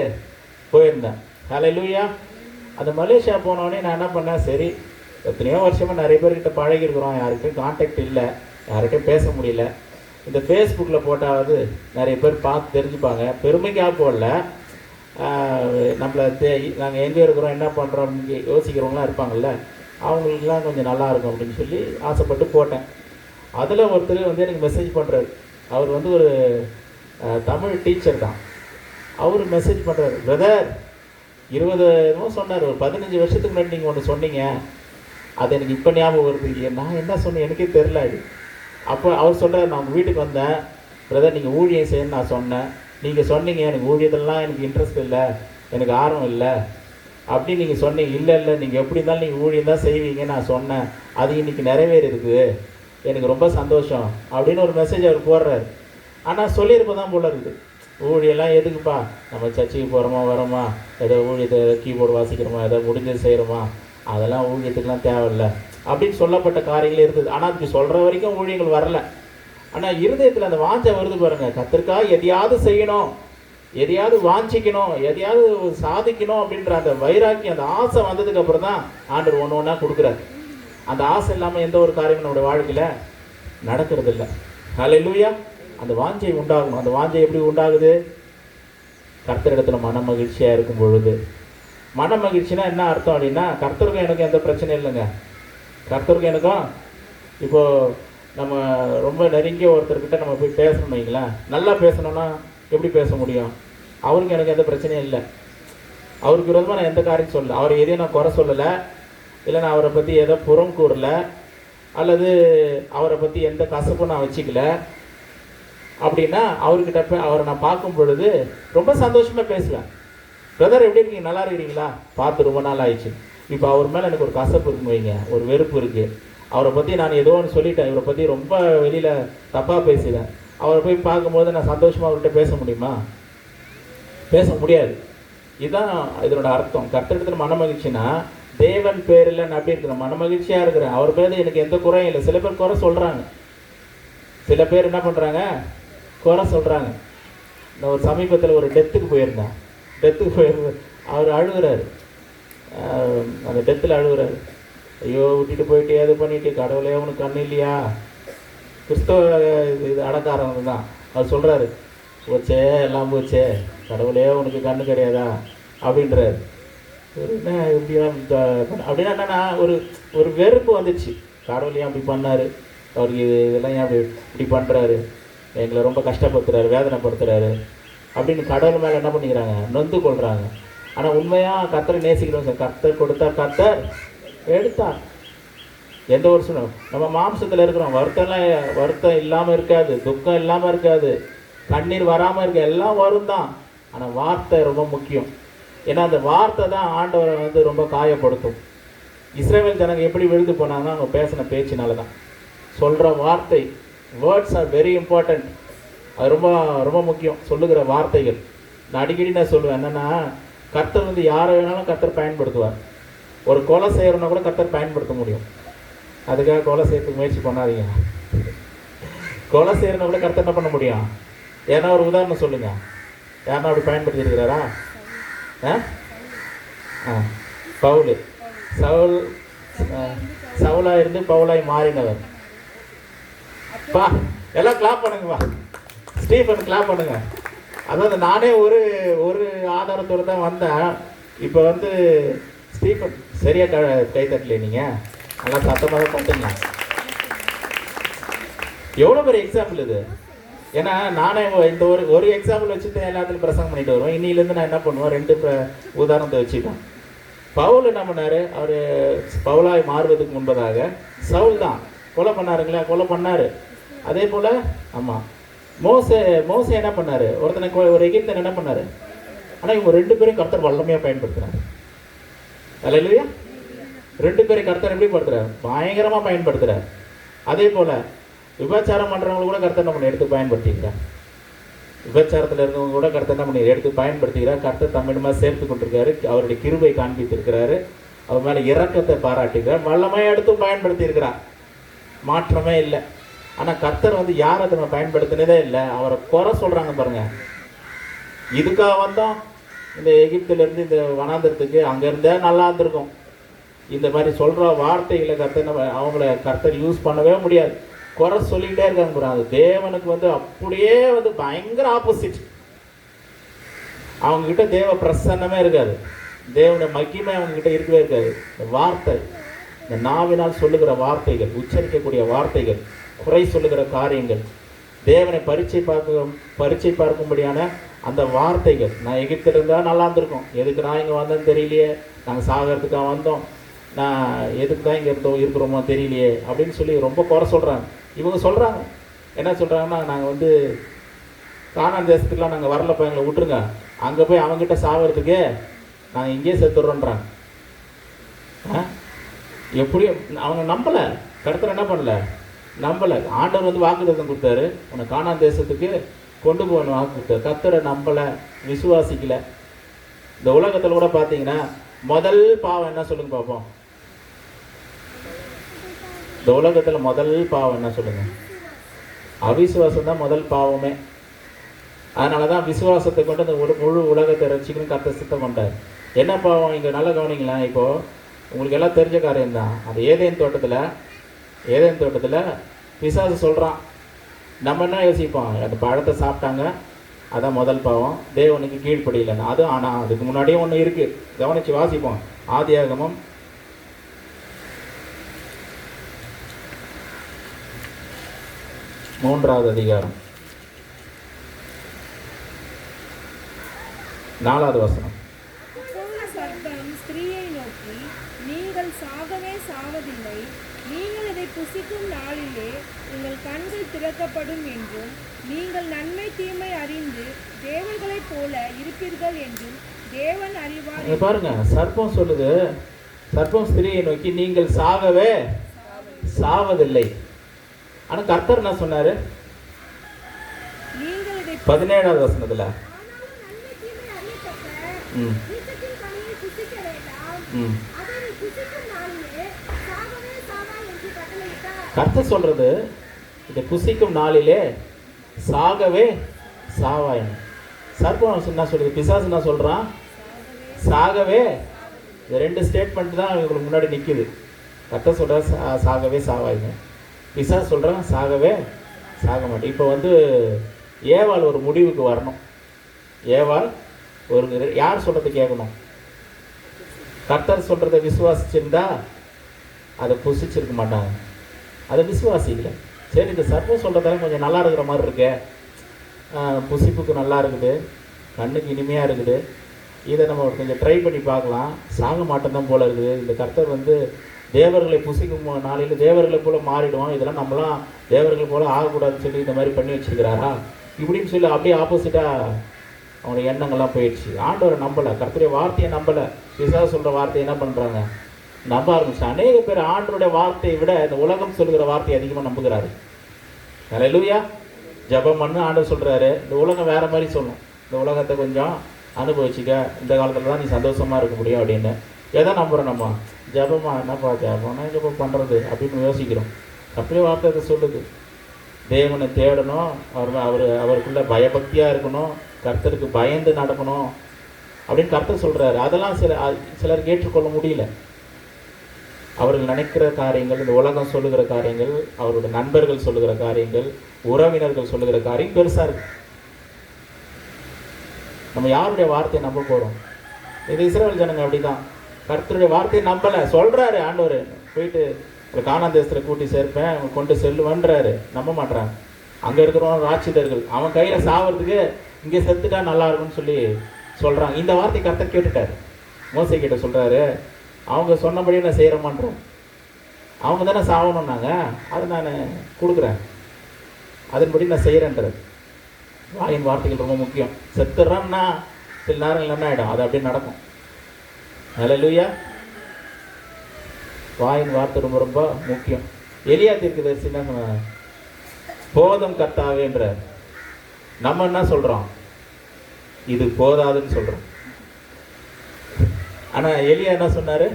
போயிருந்தேன். ஹல்லேலூயா. அந்த மலேசியா போனோடனே நான் என்ன பண்ணேன், சரி எத்தனையோ வருஷமாக நிறைய பேர்கிட்ட பழகிருக்கிறோம், யாருக்கும் கான்டாக்ட் இல்லை, யார்கிட்டையும் பேச முடியல. இந்த ஃபேஸ்புக்கில் போட்டாவது நிறைய பேர் பார்த்து தெரிஞ்சுப்பாங்க. பெருமைக்காக போடல, நம்மளை நாங்கள் எங்கே இருக்கிறோம் என்ன பண்ணுறோம் யோசிக்கிறவங்களாம் இருப்பாங்கள்ல, அவங்களுக்குலாம் கொஞ்சம் நல்லா இருக்கும் அப்படின்னு சொல்லி ஆசைப்பட்டு போட்டேன். அதில் ஒருத்தர் வந்து எனக்கு மெசேஜ் பண்ணுறாரு. அவர் வந்து ஒரு தமிழ் டீச்சர் தான். அவர் மெசேஜ் பண்ணுறாரு, பிரதர் 20 சொன்னார், ஒரு 15 வருஷத்துக்கு முன்னாடி நீங்கள் ஒன்று சொன்னீங்க, அது எனக்கு இப்போ ஞாபகம் வருது. நான் என்ன சொன்னேன் எனக்கே தெரில. அப்போ அவர் சொல்கிறார், நான் உங்கள் வீட்டுக்கு வந்தேன் பிரதர், நீங்கள் ஊழியம் செய்யணும்னு நான் சொன்னேன், நீங்கள் சொன்னீங்க எனக்கு ஊழியத்தெல்லாம் எனக்கு இன்ட்ரெஸ்ட் இல்லை, எனக்கு ஆர்வம் இல்லை அப்படின்னு நீங்கள் சொன்னீங்க. இல்லை நீங்கள் எப்படி இருந்தாலும் நீங்கள் ஊழியம் தான் செய்வீங்கன்னு நான் சொன்னேன், அது இன்றைக்கி நிறைவேறி இருக்குது, எனக்கு ரொம்ப சந்தோஷம் அப்படின்னு ஒரு மெசேஜ் அவர் போடுறாரு. ஆனால் சொல்லியிருப்ப தான் போல இருக்குது, ஊழியெல்லாம் எதுக்குப்பா, நம்ம சர்ச்சுக்கு போகிறோமா வரோமா, ஏதோ ஊழியத்தை கீபோர்டு வாசிக்கிறோமா, ஏதோ முடிஞ்சது செய்கிறோமா, அதெல்லாம் ஊழியத்துக்கெலாம் தேவையில்லை அப்படின்னு சொல்லப்பட்ட காரியங்கள் இருந்தது. ஆனால் அதுக்கு சொல்கிற வரைக்கும் ஊழியங்கள் வரல. ஆனால் இருதயத்தில் அந்த வாஞ்சை வருது பாருங்கள், கர்த்தருக்காக எதையாவது செய்யணும், எதையாவது வாஞ்சிக்கணும், எதையாவது சாதிக்கணும் அப்படின்ற அந்த வைராக்கியம், அந்த ஆசை வந்ததுக்கு அப்புறம் தான் ஆண்டவர் ஒன்று ஒன்றா கொடுக்குறாரு. அந்த ஆசை இல்லாமல் எந்த ஒரு காரியமும் நம்முடைய வாழ்க்கையில் நடக்கிறது இல்லை. ஹல்லேலூயா. அந்த வாஞ்சை உண்டாகணும். அந்த வாஞ்சை எப்படி உண்டாகுது? கர்த்தரிடத்துல மன மகிழ்ச்சியாக இருக்கும் பொழுது. மன மகிழ்ச்சினா என்ன அர்த்தம் அப்படின்னா, கர்த்தருக்கும் எனக்கும் எந்த பிரச்சனையும் இல்லைங்க. கர்த்தருக்கும் எனக்கும் இப்போது நம்ம ரொம்ப நெருங்கிய ஒருத்தர்கிட்ட நம்ம போய் பேசணும் வைங்களேன், நல்லா பேசணும்னா எப்படி பேச முடியும்? அவருக்கு எனக்கு எந்த பிரச்சனையும் இல்லை. அவருக்கு விரோதமாக நான் எந்த காரியம் சொல்லலை, அவரை எதையும் நான் குறை சொல்லலை, இல்லை நான் அவரை பற்றி எதோ புறம் கூறலை, அல்லது அவரை பற்றி எந்த கசப்பும் நான் வச்சுக்கல. அப்படின்னா அவர்கிட்ட அவரை நான் பார்க்கும் பொழுது ரொம்ப சந்தோஷமாக பேசுவேன். பிரதர் எப்படி இருக்கீங்க, நல்லா இருக்கிறீங்களா, பார்த்து ரொம்ப நாள் ஆயிடுச்சு. இப்போ அவர் மேலே எனக்கு ஒரு கசப்பு இருக்குன்னு வைங்க, ஒரு வெறுப்பு இருக்குது. அவரை பற்றி நான் ஏதோ ஒன்று சொல்லிட்டேன், இவரை பற்றி ரொம்ப வெளியில் தப்பாக பேசுவேன். அவரை போய் பார்க்கும்போது நான் சந்தோஷமாக அவர்கிட்ட பேச முடியுமா? பேச முடியாது. இதுதான் இதனோட அர்த்தம். கர்த்தரிடத்தில் மன மகிழ்ச்சினா, தேவன் பேரில் நான் அப்படி இருக்கிறேன், மன மகிழ்ச்சியாக இருக்கிறேன், அவர் பேர் எனக்கு எந்த குறையும் இல்லை. சில பேர் குறை சொல்கிறாங்க, சில பேர் என்ன பண்ணுறாங்க, குறை சொல்கிறாங்க. இந்த ஒரு சமீபத்தில் ஒரு டெத்துக்கு போயிருந்தேன். அவர் அழுகுறாரு, அந்த டெத்தில் அழுகுறாரு. ஐயோ விட்டுட்டு போயிட்டு எது பண்ணிட்டு, கடவுளே உனக்கு கண்ணு இல்லையா? கிறிஸ்தவ இது அடக்காரங்க தான். அவர் சொல்கிறாரு, போச்சே எல்லாம் போச்சே, கடவுளே உனக்கு கண்ணு கிடையாதா அப்படின்றாரு. என்ன இப்படிலாம் அப்படின்னா என்னன்னா, ஒரு வெறுப்பு வந்துச்சு. கடவுள் ஏன் அப்படி பண்ணார், அவருக்கு இதெல்லாம் ஏன் இப்படி பண்ணுறாரு, எங்களை ரொம்ப கஷ்டப்படுத்துறாரு, வேதனைப்படுத்துறாரு அப்படின்னு கடவுள் மேலே என்ன பண்ணிக்கிறாங்க, நொந்து கொள்கிறாங்க. ஆனால் உண்மையாக கர்த்தரை நேசிக்கிறோம் சார். கர்த்தர் கொடுத்தார், கர்த்தர் எடுத்தார். எந்த ஒரு சூழ்நிலை நம்ம மாம்சத்தில் இருக்கிறோம், வருத்தம் இல்லாமல் இருக்காது, துக்கம் இல்லாமல் இருக்காது, கண்ணீர் வராமல் இருக்க, எல்லாம் வரும் தான். ஆனால் வார்த்தை ரொம்ப முக்கியம். ஏன்னா அந்த வார்த்தை தான் ஆண்டவரை வந்து ரொம்ப காயப்படுத்தும். இஸ்ரவேல் ஜனங்க எப்படி விழுந்து போனாங்கன்னா அவங்க பேசின பேச்சினால தான். சொல்கிற வார்த்தை, வேர்ட்ஸ் ஆர் வெரி இம்பார்ட்டண்ட். அது ரொம்ப ரொம்ப முக்கியம். சொல்லுகிற வார்த்தைகள். நான் அடிக்கடி நான் சொல்லுவேன் என்னென்னா, கர்த்தர் வந்து யாரை வேணாலும் கர்த்தர் பயன்படுத்துவார். ஒரு கொலை செய்கிறோன்னா கூட கர்த்தர் பயன்படுத்த முடியும். அதுக்காக கொலை செய்யறதுக்கு முயற்சி பண்ணாதீங்க. கொலை செய்கிறனா கூட கர்த்தர் என்ன பண்ண முடியும்? ஏன்னா ஒரு உதாரணம் சொல்லுங்கள், யாருன்னா அப்படி பயன்படுத்தி இருக்கிறாரா? சவுலாக இருந்து பவுலாய் மாறினவர். பா எல்லாம் கிளாப் பண்ணுங்கப்பா, ஸ்டீஃபன் கிளாப் பண்ணுங்க. அதாவது நானே ஒரு ஆதாரத்தோடு தான் வந்தேன். இப்போ வந்து ஸ்டீஃபன் சரியாக கை தட்டலையே, நீங்கள் நல்லா சத்தமாக தான் பார்த்தீங்க. எவ்வளோ பெரிய எக்ஸாம்பிள் இது. ஏன்னா நானே இந்த ஒரு எக்ஸாம்பிள் வச்சுட்டு எல்லாத்துலையும் பிரசங்கம் பண்ணிட்டு வருவேன். இன்னிலேருந்து நான் என்ன பண்ணுவேன், 2 உதாரணத்தை வச்சுட்டேன். பவுல் என்ன பண்ணார், அவர் பவுலாய் மாறுவதுக்கு முன்பதாக சவுல் தான் கொலை பண்ணாருங்களா, கொலை பண்ணார். அதே போல் ஆமாம், மோசே என்ன பண்ணார், ஒரு எகிப்தன் என்ன பண்ணார். ஆனால் இவங்க 2 பேரும் கர்த்தர் வல்லமையாக பயன்படுத்துகிறார். அல்லேலூயா. 2 பேரும் கர்த்தர் எப்படி படுத்துறார், பயங்கரமாக பயன்படுத்துகிறார். அதே போல் விபச்சாரம் பண்ணுறவங்க கூட கர்த்தர் நம்ம எடுத்து பயன்படுத்திக்கிறார். விபச்சாரத்தில் இருந்தவங்க கூட கர்த்தர் என்ன பண்ணி எடுத்து பயன்படுத்திக்கிறார். கர்த்தர் தமிழமாக சேர்த்து கொண்டிருக்காரு. அவருடைய கிருபை காண்பித்திருக்கிறாரு. அவர் மேலே இரக்கத்தை பாராட்டுகிறார். வல்லமையாக எடுத்தும் பயன்படுத்தி இருக்கிறார். மாற்றமே இல்லை. ஆனால் கர்த்தர் வந்து யாரை நம்ம பயன்படுத்தினதே இல்லை. அவரை குறை சொல்கிறாங்க பாருங்க. இதுக்காக வந்தோம் இந்த எகிப்திலேருந்து இந்த வனாந்திரத்துக்கு, அங்கேருந்தே நல்லா இருந்திருக்கும். இந்த மாதிரி சொல்கிற வார்த்தைகளை கர்த்தர் அவங்கள கர்த்தர் யூஸ் பண்ணவே முடியாது. குறை சொல்லிக்கிட்டே இருக்காங்க பாருங்க. அது தேவனுக்கு வந்து அப்படியே வந்து பயங்கர ஆப்போசிட். அவங்ககிட்ட தேவ பிரசன்னமே இருக்காது. தேவனுடைய மகிமை அவங்ககிட்ட இருக்கவே இருக்காது. இந்த வார்த்தை, இந்த நாவினால் சொல்லுகிற வார்த்தைகள், உச்சரிக்கக்கூடிய வார்த்தைகள், குறை சொல்லுகிற காரியங்கள், தேவனை பரீட்சை பார்க்கும்படியான அந்த வார்த்தைகள். நான் எகிப்தில் இருந்தால் நல்லா இருந்திருக்கும். எதுக்கு நான் இங்கே வந்தேன்னு தெரியலையே, நாங்கள் சாகிறதுக்காக வந்தோம், நான் எதுக்கு தான் இங்கே இருக்கிறோமோ தெரியலையே அப்படின்னு சொல்லி ரொம்ப குறை சொல்கிறாங்க. இவங்க சொல்கிறாங்க என்ன சொல்கிறாங்கன்னா, நாங்கள் வந்து கானான் தேசத்துக்குலாம் நாங்கள் வரலப்பா, எங்களை விட்டுருங்க, அங்கே போய் அவங்ககிட்ட சாகிறதுக்கே நாங்கள் இங்கேயே செத்துடுறோன்றாங்க. எப்படியும் அவங்க நம்பலை. கர்த்தர் என்ன பண்ணல, நம்பலை. ஆண்டவர் வந்து வாக்குத்தத்தம் கொடுத்தாரு, உன்னை கானான் தேசத்துக்கு கொண்டு போகணும் வாக்கு கொடுத்தாரு. கர்த்தரை நம்பலை, விசுவாசிக்கலை. இந்த உலகத்தில் கூட பார்த்தீங்கன்னா முதல் பாவம் என்ன சொல்லுங்க பார்ப்போம். இந்த உலகத்தில் முதல் பாவம் என்ன சொல்லுங்க, அவிசுவாசம் தான் முதல் பாவமே. அதனால தான் விசுவாசத்தை கொண்டு அந்த முழு உலகத்தை ரசிக்கணும் கர்த்தர் சித்தம் கொண்டார். என்ன பாவம் இங்கே நல்லா கவனிங்களா. இப்போது உங்களுக்கு எல்லாம் தெரிஞ்ச காரியம் தான். அது ஏதேன் தோட்டத்தில் பிசாசு சொல்கிறான். நம்ம என்ன யோசிப்போம், அந்த பழத்தை சாப்பிட்டாங்க, அதான் முதல் பாவம், தேவனுக்கு கீழ்ப்படியில்லைன்னு. அது ஆனால் அதுக்கு முன்னாடியே ஒன்று இருக்குது, கவனித்து வாசிப்போம். ஆதியாகமம் 3வது அதிகாரம் 4வது வசனம். சர்ப்பம் ஸ்திரீயை நோக்கி, நீங்கள் சாகவே சாவதில்லை, நீங்கள் இதை புசிக்கும் நாளிலே உங்கள் கண்கள் திறக்கப்படும் என்றும், நீங்கள் நன்மை தீமை அறிந்து தேவர்களைப் போல இருப்பீர்கள் என்றும் தேவன் அறிவார். பாருங்க, சர்ப்பம் சொல்லுது, சர்ப்பம் ஸ்திரீயை நோக்கி நீங்கள் சாகவே சாவதில்லை. ஆனால் கர்த்தர் என்ன சொன்னாரு 17வது வசனத்துல, கர்த்தர் சொல்றது இதை புசிக்கும் நாளிலே சாகவே சாவாய். சர்ப்பம் என்ன சொல்லுது, பிசாசு என்ன சொல்றான், சாகவே. இந்த 2 ஸ்டேட்மெண்ட் தான் இவங்களுக்கு முன்னாடி நிற்குது. கர்த்தர் சொல்ற சாகவே சாவாய்ங்க, பிசாசு சொல்றான் சாகவே சாக மாட்டேன். இப்போ வந்து ஏவாள் ஒரு முடிவுக்கு வரணும். ஏவாள் ஒரு யார் சொல்றது கேட்கணும். கர்த்தர் சொல்றதை விசுவாசிச்சிருந்தா அதை புசிச்சிருக்க மாட்டாங்க. அதை விசுவாசிக்கல. சரி, இந்த சர்ப்பம் சொல்றதால கொஞ்சம் நல்லா இருக்கிற மாதிரி இருக்கு, புசிப்புக்கு நல்லா இருக்குது, கண்ணுக்கு இனிமையாக இருக்குது, இதை நம்ம கொஞ்சம் ட்ரை பண்ணி பார்க்கலாம், சாக மாட்டேன் போல இருக்குது. இந்த கர்த்தர் வந்து தேவர்களை புசிக்கும் நாளையில் தேவர்களை போல மாறிடுவோம், இதெல்லாம் நம்மளாம் தேவர்கள் போல ஆகக்கூடாதுன்னு சொல்லி இந்த மாதிரி பண்ணி வச்சுருக்கிறாரா இப்படின்னு சொல்லி அப்படியே ஆப்போசிட்டாக அவனுடைய எண்ணங்கள்லாம் போயிடுச்சு. ஆண்டவரை நம்பலை, கர்த்தருடைய வார்த்தையை நம்பலை, பிசாசு சொல்கிற வார்த்தையை என்ன பண்ணுறாங்க, நம்ப ஆரம்பிச்சு. அநேக பேர் ஆண்டவருடைய வார்த்தையை விட இந்த உலகம் சொல்கிற வார்த்தையை அதிகமாக நம்புகிறாரு. அல்லேலூயா. ஜெபம் பண்ணு ஆண்டவர் சொல்கிறாரு, இந்த உலகம் வேறு மாதிரி சொல்லும், இந்த உலகத்தை கொஞ்சம் அனுபவிச்சுக்க, இந்த காலத்தில் தான் நீ சந்தோஷமாக இருக்க முடியும் அப்படின்னு. எதை நம்புகிறோம் நம்ம, ஜபமா என்னப்பா ஜபம்னா ஜபம் பண்ணுறது அப்படின்னு யோசிக்கிறோம். அப்படியே வார்த்தை சொல்லுது, தேவனை தேடணும், அவருக்குள்ள பயபக்தியாக இருக்கணும், கர்த்தருக்கு பயந்து நடக்கணும் அப்படின்னு கர்த்தர் சொல்கிறாரு. அதெல்லாம் சிலருக்கு ஏற்றுக்கொள்ள முடியல. அவர்கள் நினைக்கிற காரியங்கள், இந்த உலகம் சொல்லுகிற காரியங்கள், அவருடைய நண்பர்கள் சொல்லுகிற காரியங்கள், உறவினர்கள் சொல்லுகிற காரியம் பெருசாக இருக்கு. நம்ம யாருடைய வார்த்தையை நம்ப போகிறோம்? இது இஸ்ரவேல் ஜனங்க அப்படிதான், கர்த்தருடைய வார்த்தையை நம்பலை. சொல்கிறாரு ஆண்டவர், போயிட்டு ஒரு கானான் தேசத்தில் கூட்டி சேர்ப்பேன், கொண்டு செல்லுவேன்றாரு, நம்ப மாட்டுறாங்க. அங்கே இருக்கிறவங்க ராட்சிதர்கள், அவன் கையில் சாவறதுக்கு இங்கே செத்துட்டா நல்லா இருக்கும்னு சொல்லி சொல்கிறாங்க. இந்த வார்த்தை கர்த்தர் கேட்டுட்டார். மோசே கிட்ட சொல்கிறாரு, அவங்க சொன்னபடியே நான் செய்கிறேமான்றேன். அவங்க தானே சாவணும்னாங்க, அதை நான் கொடுக்குறேன், அதன்படி நான் செய்கிறேன்றது. வாயின் வார்த்தைகள் ரொம்ப முக்கியம். செத்துறேன்னா சில நேரங்கள் என்ன ஆகிடும், அது அப்படியே நடக்கும். ஹல்லேலூயா. வாயின் வார்த்தை ரொம்ப ரொம்ப முக்கியம். எலியா தீர்க்கதரிசி என்ன சொன்னாங்க? போதும் கர்த்தாவேன்றார். நம்ம என்ன சொல்கிறோம்? இது போதாதுன்னு சொல்கிறோம். ஆனால் எலியா என்ன சொன்னார்?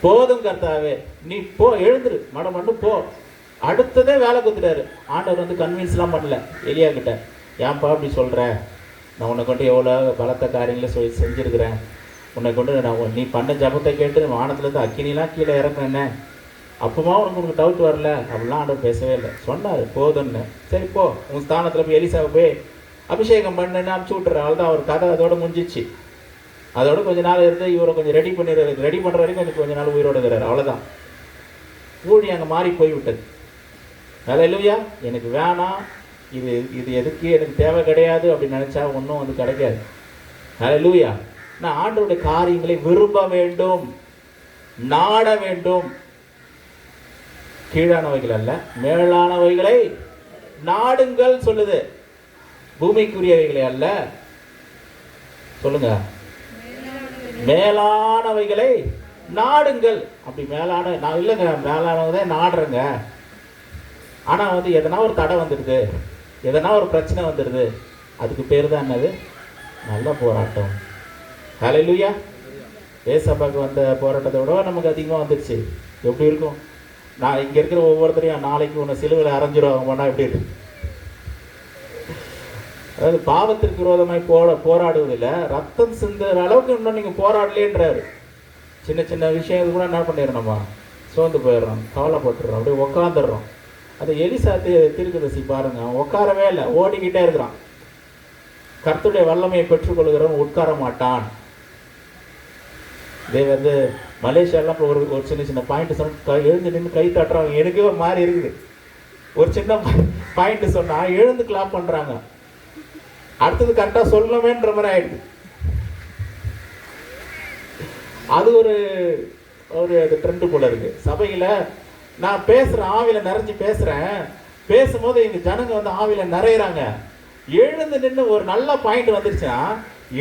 போதும் கர்த்தாவே, நீ போ, எழுந்துரு, மடமண்டு போ. அடுத்ததே வேலை கொடுத்துட்டாரு. ஆண்டவர் வந்து கன்வின்ஸ்லாம் பண்ணல எலியா கிட்ட. ஏன்பா அப்படி சொல்கிற? நான் உன்னை கொண்டு எவ்வளோ பலத்த காரியங்களை செஞ்சுருக்கிறேன். உன்னை கொண்டு நான் நீ பண்ண ஜபத்தை கேட்டு வானத்துலேருந்து அக்கினிலாம் கீழே இறக்குறேன்னே, அப்போமா உனக்கு டவுட் வரல? அப்படிலாம் ஆண்டவர் பேசவே இல்லை. சொன்னார் போதும்னு. சரி போ, உன் ஸ்தானத்தில் போய் எலிசாவை போய் அபிஷேகம் பண்ணுன்னு அனுப்பிச்சி விட்டுறேன். அவள் தான் அவர் கதை அதோட முடிஞ்சிச்சு. அதோட கொஞ்ச நாள் இருந்து இவரை கொஞ்சம் ரெடி பண்ணுற வரைக்கும் கொஞ்சம் நாள் உயிரோடு இருக்கிறார். அவ்வளோதான். ஊழி அங்கே மாறி போய்விட்டது. ஹல்லேலூயா. எனக்கு வேணாம், இது எதுக்கு, எனக்கு தேவை கிடையாது அப்படின்னு நினச்சா ஒன்றும் வந்து கிடைக்காது. ஹல்லேலூயா. நான் ஆண்டவருடைய காரியங்களை விரும்ப வேண்டும், நாட வேண்டும். கீழானவைகள் அல்ல, மேலானவைகளை நாடுங்கள் சொல்லுது. பூமிக்குரியவைகளை அல்ல, சொல்லுங்க, மேலானவைகளை நாடுங்கள். அப்படி மேலான நான் இல்லைங்க, மேலானவதை நாடுறேங்க. ஆனால் வந்து எதனா ஒரு தடை வந்துடுது, எதனா ஒரு பிரச்சனை வந்துடுது, அதுக்கு பேர் தான் என்னது? நல்ல போராட்டம். ஹல்லேலூயா. ஏசப்பாக்கு வந்த போராட்டத்தை விட நமக்கு அதிகமாக வந்துடுச்சு. எப்படி இருக்கும்? நான் இங்கே இருக்கிற ஒவ்வொருத்தரையும் நாளைக்கு உன்னை சிலுவையில் அரைஞ்சிருவாங்க போனால் எப்படி இருக்கு? அதாவது பாவத்திற்கு விரோதமாய் போராடுவதில்லை, ரத்தம் சிந்துற அளவுக்கு இன்னும் நீங்கள் போராடலேன்றாரு. சின்ன சின்ன விஷயங்கள் கூட என்ன பண்ணிடுறோம்மா, சோர்ந்து போயிடுறோம், கவலைப்பட்டுறோம், அப்படியே உட்காந்துடுறோம். அது எலிசா தீர்க்கதரிசி பாருங்க, அவன் உட்காரவே இல்லை, ஓடிக்கிட்டே இருக்கிறான். கர்த்தருடைய வல்லமையை பெற்றுக்கொள்கிறவன் உட்கார மாட்டான். இதே வந்து மலேசியாலாம் இப்போ ஒரு சின்ன சின்ன பாயிண்ட் சொன்ன எழுந்து நின்று கை தட்டுறாங்க. எனக்கே ஒரு மாதிரி இருக்குது. ஒரு சின்ன பாயிண்ட் சொன்னால் எழுந்து கிளாப் பண்ணுறாங்க. அடுத்தது கரெக்டாக சொல்லணுமேன்ற மாதிரி ஆயிடுது. அது ஒரு அது ட்ரெண்டு போல இருக்கு சபையில். நான் பேசுகிறேன், ஆவியில் நிறைஞ்சு பேசுகிறேன். பேசும்போது எங்கள் ஜனங்க வந்து ஆவியில் நிறையிறாங்க. எழுந்து நின்று ஒரு நல்ல பாயிண்ட் வந்துருச்சுன்னா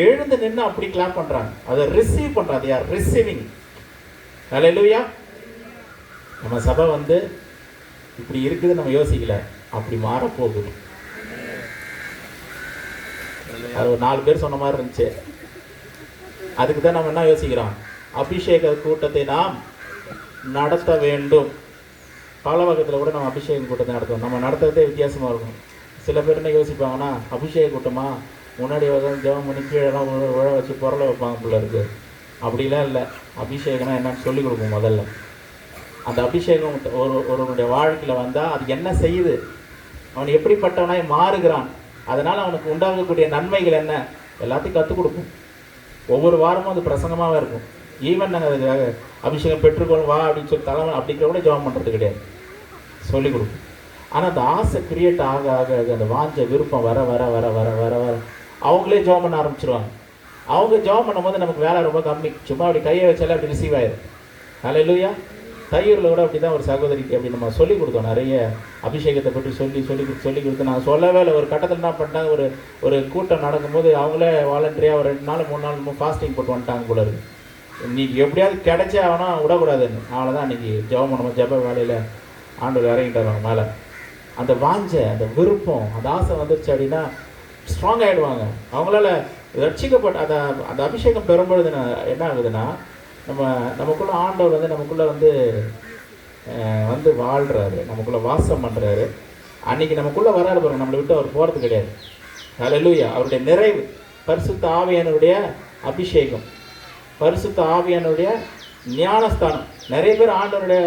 எழுந்து நின்று அப்படி கிளாப் பண்ணுறாங்க. அதை ரிசீவ் பண்ணுறாங்க. யார் ரிசீவிங்? ஹல்லேலூயா. நம்ம சபை வந்து இப்படி இருக்குது, நம்ம யோசிக்கல, அப்படி மாறப்போகுது. அது ஒரு 4 பேர் சொன்ன மாதிரி இருந்துச்சு. அதுக்கு தான் நம்ம என்ன யோசிக்கிறோம்? அபிஷேக கூட்டத்தை நாம் நடத்த வேண்டும். பாலவாக்கத்தில் கூட நம்ம அபிஷேக கூட்டத்தை நடத்துவோம். நம்ம நடத்துறதே வித்தியாசமாக இருக்கும். சில பேர் என்ன யோசிப்பாங்கன்னா, அபிஷேக கூட்டமா, முன்னாடி ஜெபம் பண்ணி கீழெல்லாம் உழ வச்சு பொருளை வைப்பாங்க போல இருக்குது. அப்படிலாம் இல்லை. அபிஷேகம்னா என்னன்னு சொல்லிக் கொடுப்போம். முதல்ல அந்த அபிஷேகம் ஒருவனுடைய வாழ்க்கையில் வந்தால் அது என்ன செய்யுது, அவன் எப்படிப்பட்டவனாய் மாறுகிறான், அதனால் அவனுக்கு உண்டாகக்கூடிய நன்மைகள் என்ன, எல்லாத்தையும் கற்றுக் கொடுப்போம். ஒவ்வொரு வாரமும் அது பிரசங்கமாகவே இருக்கும். ஈவன் நாங்கள் அதுக்காக அபிஷேகம் பெற்றுக்கொள் வா அப்படின்னு சொல்லி தலைமை அப்படிங்கிற கூட ஜெபம் பண்ணுறது கிடையாது, சொல்லிக் கொடுப்போம். ஆனால் அந்த ஆசை கிரியேட் ஆக ஆக அந்த வாஞ்ச விருப்பம் வர வர வர வர வர வர அவங்களே ஜெபம் பண்ண ஆரம்பிச்சிருவாங்க. அவங்க ஜெபம் பண்ணும்போது நமக்கு வேலை ரொம்ப கம்மி. சும்மா அப்படி கையை வச்சாலே அப்படி ரிசீவ் ஆயிடும். ஹல்லேலூயா. தையூரில் கூட அப்படி தான் ஒரு சகோதரிக்கு அப்படி நம்ம சொல்லிக் கொடுத்தோம். நிறைய அபிஷேகத்தை பற்றி சொல்லி கொடுத்து நாங்கள் சொல்லவே இல்லை. ஒரு கட்டத்தில் என்ன பண்ணிட்டாங்க, ஒரு கூட்டம் நடக்கும்போது அவங்களே வாலண்டரியாக ஒரு 2 நாள் 3 நாள் ஃபாஸ்டிங் போட்டு வந்துட்டாங்க போல இருக்கு. இன்றைக்கி எப்படியாவது கிடைச்சே ஆனால் விடக்கூடாதுன்னு. அவ்வளோதான் இன்றைக்கி ஜெபம் பண்ணும்போது ஜெப வேலையில் ஆண்டவர் இறங்கிட்டாங்க மேலே. அந்த வாஞ்ச, அந்த விருப்பம், அந்த ஆசை வந்துருச்சு அப்படின்னா ஸ்ட்ராங் ஆகிடுவாங்க. அவங்களால ரட்சிக்கப்பட்ட அந்த அபிஷேகம் பெறும்பொழுது என்ன ஆகுதுன்னா, நமக்குள்ளே ஆண்டவர் வந்து நமக்குள்ளே வந்து வாழ்கிறாரு, நமக்குள்ளே வாசம் பண்ணுறாரு. அன்றைக்கி நமக்குள்ளே வராரு பாருங்க, நம்மளை விட்டு அவர் போகிறது கிடையாது. ஹல்லேலூயா. அவருடைய நிறைவு, பரிசுத்த ஆவியானவருடைய அபிஷேகம், பரிசுத்த ஆவியானவருடைய ஞானஸ்தானம். நிறைய பேர் ஆண்டவருடைய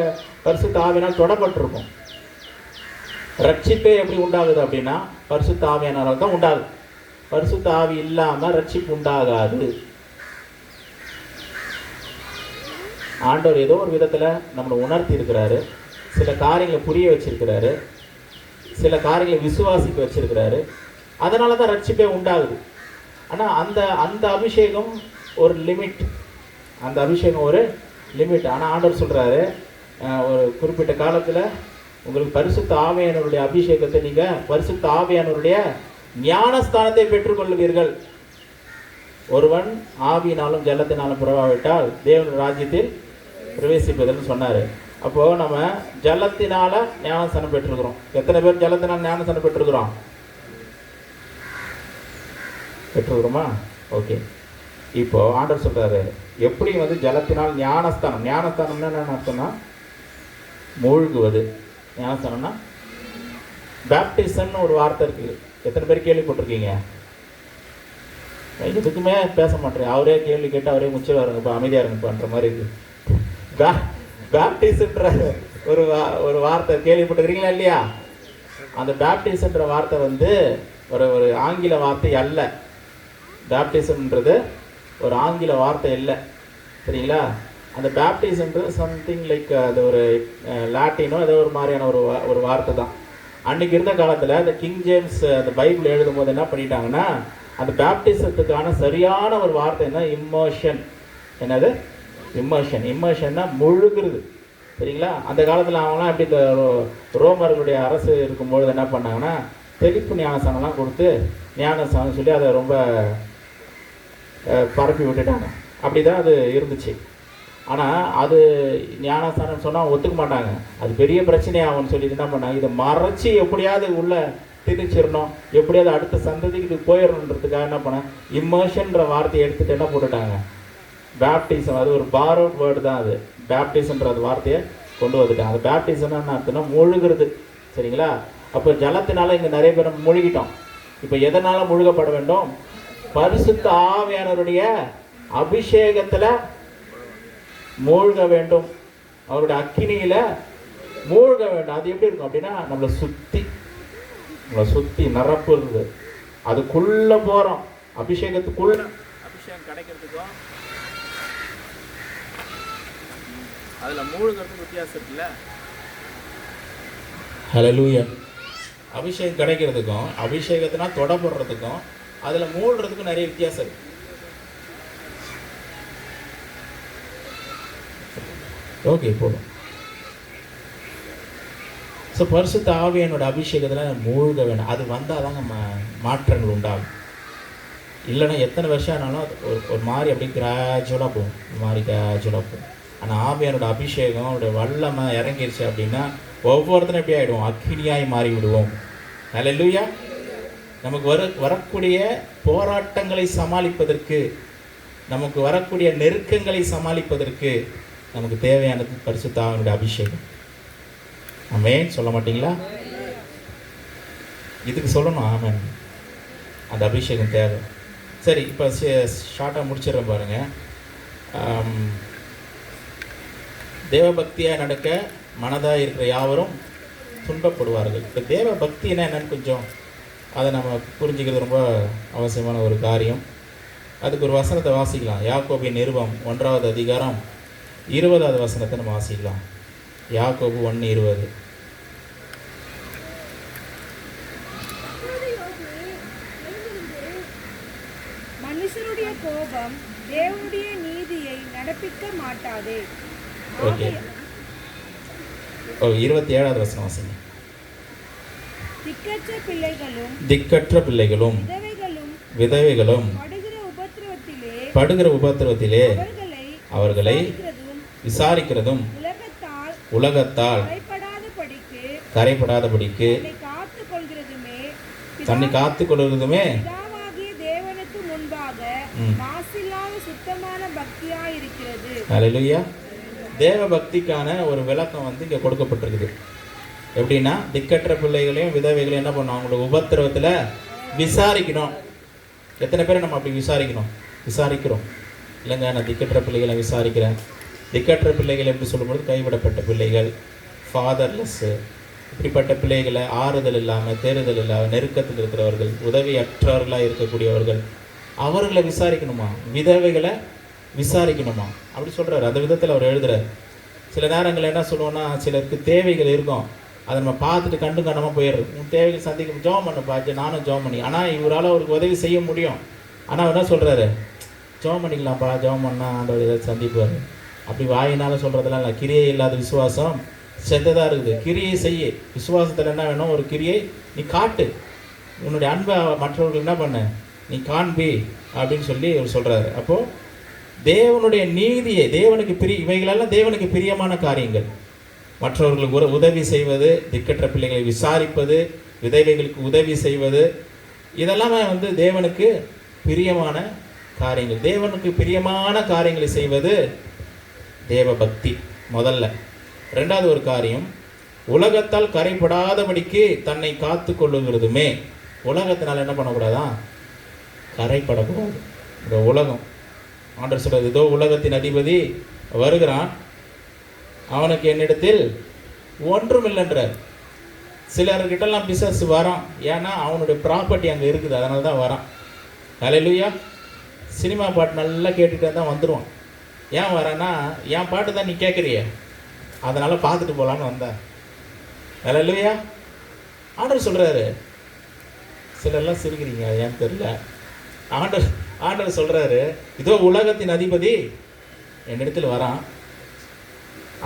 பரிசுத்த ஆவியினால் தொடப்பட்டிருக்கும். ரட்சிப்பே எப்படி உண்டாகுது அப்படின்னா பரிசுத்த ஆவியானவரால் தான் உண்டாகுது. பரிசுத்த ஆவி இல்லாமல் ரட்சிப்பு உண்டாகாது. ஆண்டவர் ஏதோ ஒரு விதத்தில் நம்மளை உணர்த்தி இருக்கிறாரு, சில காரியங்களை புரிய வச்சிருக்கிறாரு. சில காரியங்களை விசுவாசிக்க வச்சிருக்கிறாரு. அதனால தான் ரட்சிப்பே உண்டாகுது. ஆனால் அந்த அந்த அபிஷேகம் ஒரு லிமிட், அந்த அபிஷேகம் ஒரு லிமிட். ஆனால் ஆண்டவர் சொல்கிறாரு, ஒரு குறிப்பிட்ட காலத்தில் உங்களுக்கு பரிசுத்த ஆவியானவருடைய அபிஷேகத்தை, நீங்கள் பரிசுத்த ஆவியானவருடைய ஞானஸ்தானத்தை பெற்றுக்கொள்வீர்கள். ஒருவன் ஆவியினாலும் ஜலத்தினாலும் பிறவாவிட்டால் தேவன் ராஜ்யத்தில் பிரவேசிப்பதுன்னு சொன்னார். அப்போது நம்ம ஜலத்தினால ஞானஸ்தானம் பெற்றிருக்கிறோம். எத்தனை பேர் ஜலத்தினால் ஞானஸ்தானம் பெற்றிருக்கிறோம்? பெற்றுக்கிறோமா? ஓகே. இப்போ ஆண்டவர் சொல்றாரு, எப்படி வந்து ஜலத்தினால் ஞானஸ்தானம், ஞானஸ்தானம்னா என்ன அர்த்தம்னா மூழ்குவது. ஞானஸ்தானம்னா பேப்டிசம்னு ஒரு வார்த்தை இருக்கு. எத்தனை பேர் கேள்விப்பட்டிருக்கீங்க? எதுக்குமே பேச மாட்டேன், அவரே கேள்வி கேட்டு அவரே முச்சல் வருங்கப்பா, அமைதியாக இருங்கப்பான்ற மாதிரி இருக்கு. பேப்டிஸ்ன்ற ஒரு வார்த்தை கேள்விப்பட்டிருக்கிறீங்களா இல்லையா? அந்த பேப்டிஸ்ன்ற வார்த்தை வந்து ஒரு ஆங்கில வார்த்தை அல்ல. பேப்டிசம்ன்றது ஒரு ஆங்கில வார்த்தை இல்லை, சரிங்களா? அந்த பேப்டிசம்ன்றது சம்திங் லைக் அது ஒரு லாட்டினோ ஏதோ ஒரு மாதிரியான ஒரு வார்த்தை தான். அன்றைக்கி இருந்த காலத்தில் அந்த கிங் ஜேம்ஸ் அந்த பைபிள் எழுதும் போது என்ன பண்ணிட்டாங்கன்னா, அந்த பேப்டிசத்துக்கான சரியான ஒரு வார்த்தை என்ன, இம்மர்ஷன். என்னது? இம்மர்ஷன். இம்மர்ஷன்னா முழுகுறது, சரிங்களா? அந்த காலத்தில் அவங்களாம் எப்படி இந்த ரோமர்களுடைய அரசு இருக்கும்பொழுது என்ன பண்ணாங்கன்னா, தெளிப்பு ஞானஸ்தானம்லாம் கொடுத்து ஞானஸ்தானம் சொல்லி அதை ரொம்ப பரப்பி விட்டுட்டாங்க. அப்படி தான் அது இருந்துச்சு. ஆனால் அது ஞானஸ்தானம் சொன்னால் ஒத்துக்க மாட்டாங்க, அது பெரிய பிரச்சனையாகும்னு சொல்லிட்டு என்ன பண்ணாங்க, இதை மறைச்சி எப்படியாவது உள்ள திணிச்சிடணும், எப்படியாவது அடுத்த சந்ததிக்கு இது போயிடணுன்றதுக்காக என்ன பண்ண, இம்மர்ஷன்ற வார்த்தையை எடுத்துகிட்டு என்ன போட்டுட்டாங்க, பேப்டிசம். அது ஒரு பாரோட் வேர்டு தான் அது. பேப்டிசம்ன்ற அது வார்த்தையை கொண்டு வந்துட்டாங்க. அந்த பேப்டிசம்னா என்ன அர்த்தம்னா முழுகிறது, சரிங்களா? அப்போ ஜலத்தினால இங்கே நிறைய பேர் முழுகிட்டோம். இப்போ எதனால் முழுகப்பட வேண்டும்? பரிசுத்த ஆவியானவருடைய அபிஷேகத்தில் மூழ்க வேண்டும், அவருடைய அக்கினியில் மூழ்க வேண்டும். அது எப்படி இருக்கும் அப்படின்னா, நம்மளை சுற்றி நிரப்பு இருக்குது, அதுக்குள்ளே போகிறோம். அபிஷேகத்துக்குள்ள அபிஷேகம் கிடைக்கிறதுக்கும் அதில் மூழ்கிறதுக்கு வித்தியாசம் இருக்குல்ல. ஹல்லேலூயா. அபிஷேகம் கிடைக்கிறதுக்கும் அபிஷேகத்தினா தொடப்படுறதுக்கும் அதில் மூழ்கிறதுக்கும் நிறைய வித்தியாசம் இருக்கு. ஓகே, போதும். ஸோ பரிசுத்த ஆவியானோட அபிஷேகத்தில் மூழ்க வேணும். அது வந்தால் தாங்க மாற்றங்கள் உண்டாகும். இல்லைன்னா எத்தனை வருஷம் ஆனாலும் ஒரு மாதிரி அப்படியே கிராஜுவலாக போகும், ஒரு மாதிரி கிராஜுவலாக போகும். ஆனால் ஆவியானோட அபிஷேகம் அவருடைய வல்லமை இறங்கிருச்சு அப்படின்னா ஒவ்வொருத்தரும் எப்படி ஆகிடுவோம், அக்கினியாய் மாறி விடுவோம். ஹல்லேலூயா. நமக்கு வரக்கூடிய போராட்டங்களை சமாளிப்பதற்கு, நமக்கு வரக்கூடிய நெருக்கங்களை சமாளிப்பதற்கு நமக்கு தேவையானது பரிசுத்த ஆவியானோட அபிஷேகம். ஆமென் சொல்ல மாட்டீங்களா? இதுக்கு சொல்லணும் ஆமென். அந்த அபிஷேகம் தேவை. சரி, இப்போ ஷார்ட்டாக முடிச்சிடறேன் பாருங்கள். தேவபக்தியாக நடக்க மனதாக இருக்கிற யாவரும் துன்பப்படுவார்கள். இப்போ தேவ பக்தினா என்னன்னு கொஞ்சம் அதை நம்ம புரிஞ்சுக்கிறது ரொம்ப அவசியமான ஒரு காரியம். அதுக்கு ஒரு வசனத்தை வாசிக்கலாம். யாக்கோபின் நிருபம் 1வது அதிகாரம் 20வது வசனத்தை நம்ம வாசிக்கலாம். யாக்கோபு 1:20. மனுஷருடைய கோபம் தேவனுடைய நீதியை நடப்பிக்க மாட்டாதே. ஓகே, 27வது வசனம் வாசிங்க. திக்கற்ற பிள்ளைகளும் விதவைகளும் படுகிற உபத்திரவத்திலே அவர்களை விசாரிக்கிறதும் உலகத்தால் கரைப்படாதபடிக்கு தன்னை காத்துக் கொள்கிறதுமே ஹல்லேலூயா. தேவ பக்திக்கான ஒரு விளக்கம் வந்து இங்கே கொடுக்கப்பட்டிருக்குது. எப்படின்னா, திக்கற்ற பிள்ளைகளையும் விதவைகளையும் என்ன பண்ணணும், அவங்களோட உபத்திரவத்தில் விசாரிக்கணும். எத்தனை பேரை நம்ம அப்படி விசாரிக்கிறோம்? இல்லைங்க, நான் திக்கற்ற பிள்ளைகளை விசாரிக்கிறேன். திக்கற்ற பிள்ளைகள் எப்படி சொல்லும்போது கைவிடப்பட்ட பிள்ளைகள், ஃபாதர்லெஸ்ஸு, இப்படிப்பட்ட பிள்ளைகளை ஆறுதல் இல்லாமல், தேறுதல் இல்லாமல், நெருக்கத்தில் இருக்கிறவர்கள், உதவியற்றவர்களாக இருக்கக்கூடியவர்கள், அவர்களை விசாரிக்கணுமா, விதவைகளை விசாரிக்கணுமா அப்படி சொல்கிறார். அந்த விதத்தில் அவர் எழுதுகிறார். சில நேரங்களில் என்ன சொல்லுவோன்னா, சிலருக்கு தேவைகள் இருக்கும், அதை நம்ம பார்த்துட்டு கண்டு காணாமல் போயிடுறது. உன் தேவைக்கு சந்திக்க ஜெபம் பண்ண பாச்சு, நானும் ஜெபம் பண்ணி. ஆனால் இவரால் அவருக்கு உதவி செய்ய முடியும். ஆனால் அவர் என்ன சொல்கிறாரு, ஜெபம் பண்ணிக்கலாம்ப்பா, ஜெபம் பண்ணால் ஆண்டவர் ஏதாவது சந்திப்பார். அப்படி வாயினால் சொல்கிறதெல்லாம் இல்லை. கிரியை இல்லாத விசுவாசம் செத்ததாக இருக்குது. கிரியை செய்ய, விசுவாசத்தில் என்ன வேணும், ஒரு கிரியை நீ காட்டு, உன்னுடைய அன்பை மற்றவர்களுக்கு என்ன பண்ண நீ காண்பி அப்படின்னு சொல்லி அவர் சொல்கிறாரு. அப்போது தேவனுடைய நீதியை, தேவனுக்கு இவைகளெல்லாம் தேவனுக்கு பிரியமான காரியங்கள். மற்றவர்களுக்கு உதவி செய்வது, திக்கற்ற பிள்ளைகளை விசாரிப்பது, விதவைகளுக்கு உதவி செய்வது, இதெல்லாமே வந்து தேவனுக்கு பிரியமான காரியங்கள். தேவனுக்கு பிரியமான காரியங்களை செய்வது தேவ பக்தி முதல்ல. ரெண்டாவது ஒரு காரியம், உலகத்தால் கரைப்படாதபடிக்கு தன்னை காத்து கொள்ளுகிறதுமே. உலகத்தினால் என்ன பண்ணக்கூடாதான், கரைப்படக்கூடாது. இந்த உலகம் ஆண்டவர் சொல்றது, இதோ உலகத்தின் அதிபதி வருகிறான், அவனுக்கு என்னிடத்தில் ஒன்றும் இல்லைன்றார். சிலர்கிட்டலாம் பிசாசு வரான், ஏன்னா அவனுடைய ப்ராப்பர்ட்டி அங்கே இருக்குது, அதனால தான் வரான். ஹல்லேலூயா. சினிமா பாட்டு நல்லா கேட்டுகிட்டே தான் வந்துடுவான். ஏன் வரான்னா, என் பாட்டு தான் நீ கேட்குறிய, அதனால் பார்த்துட்டு போகலான்னு வந்தேன். ஹல்லேலூயா. ஆண்டவர் சொல்கிறாரு, சிலர்லாம் சிரிக்கிறீங்க ஏன்னு தெரியல. ஆண்டவர் சொல்கிறாரு, இதோ உலகத்தின் அதிபதி என்னிடத்தில் வரான்,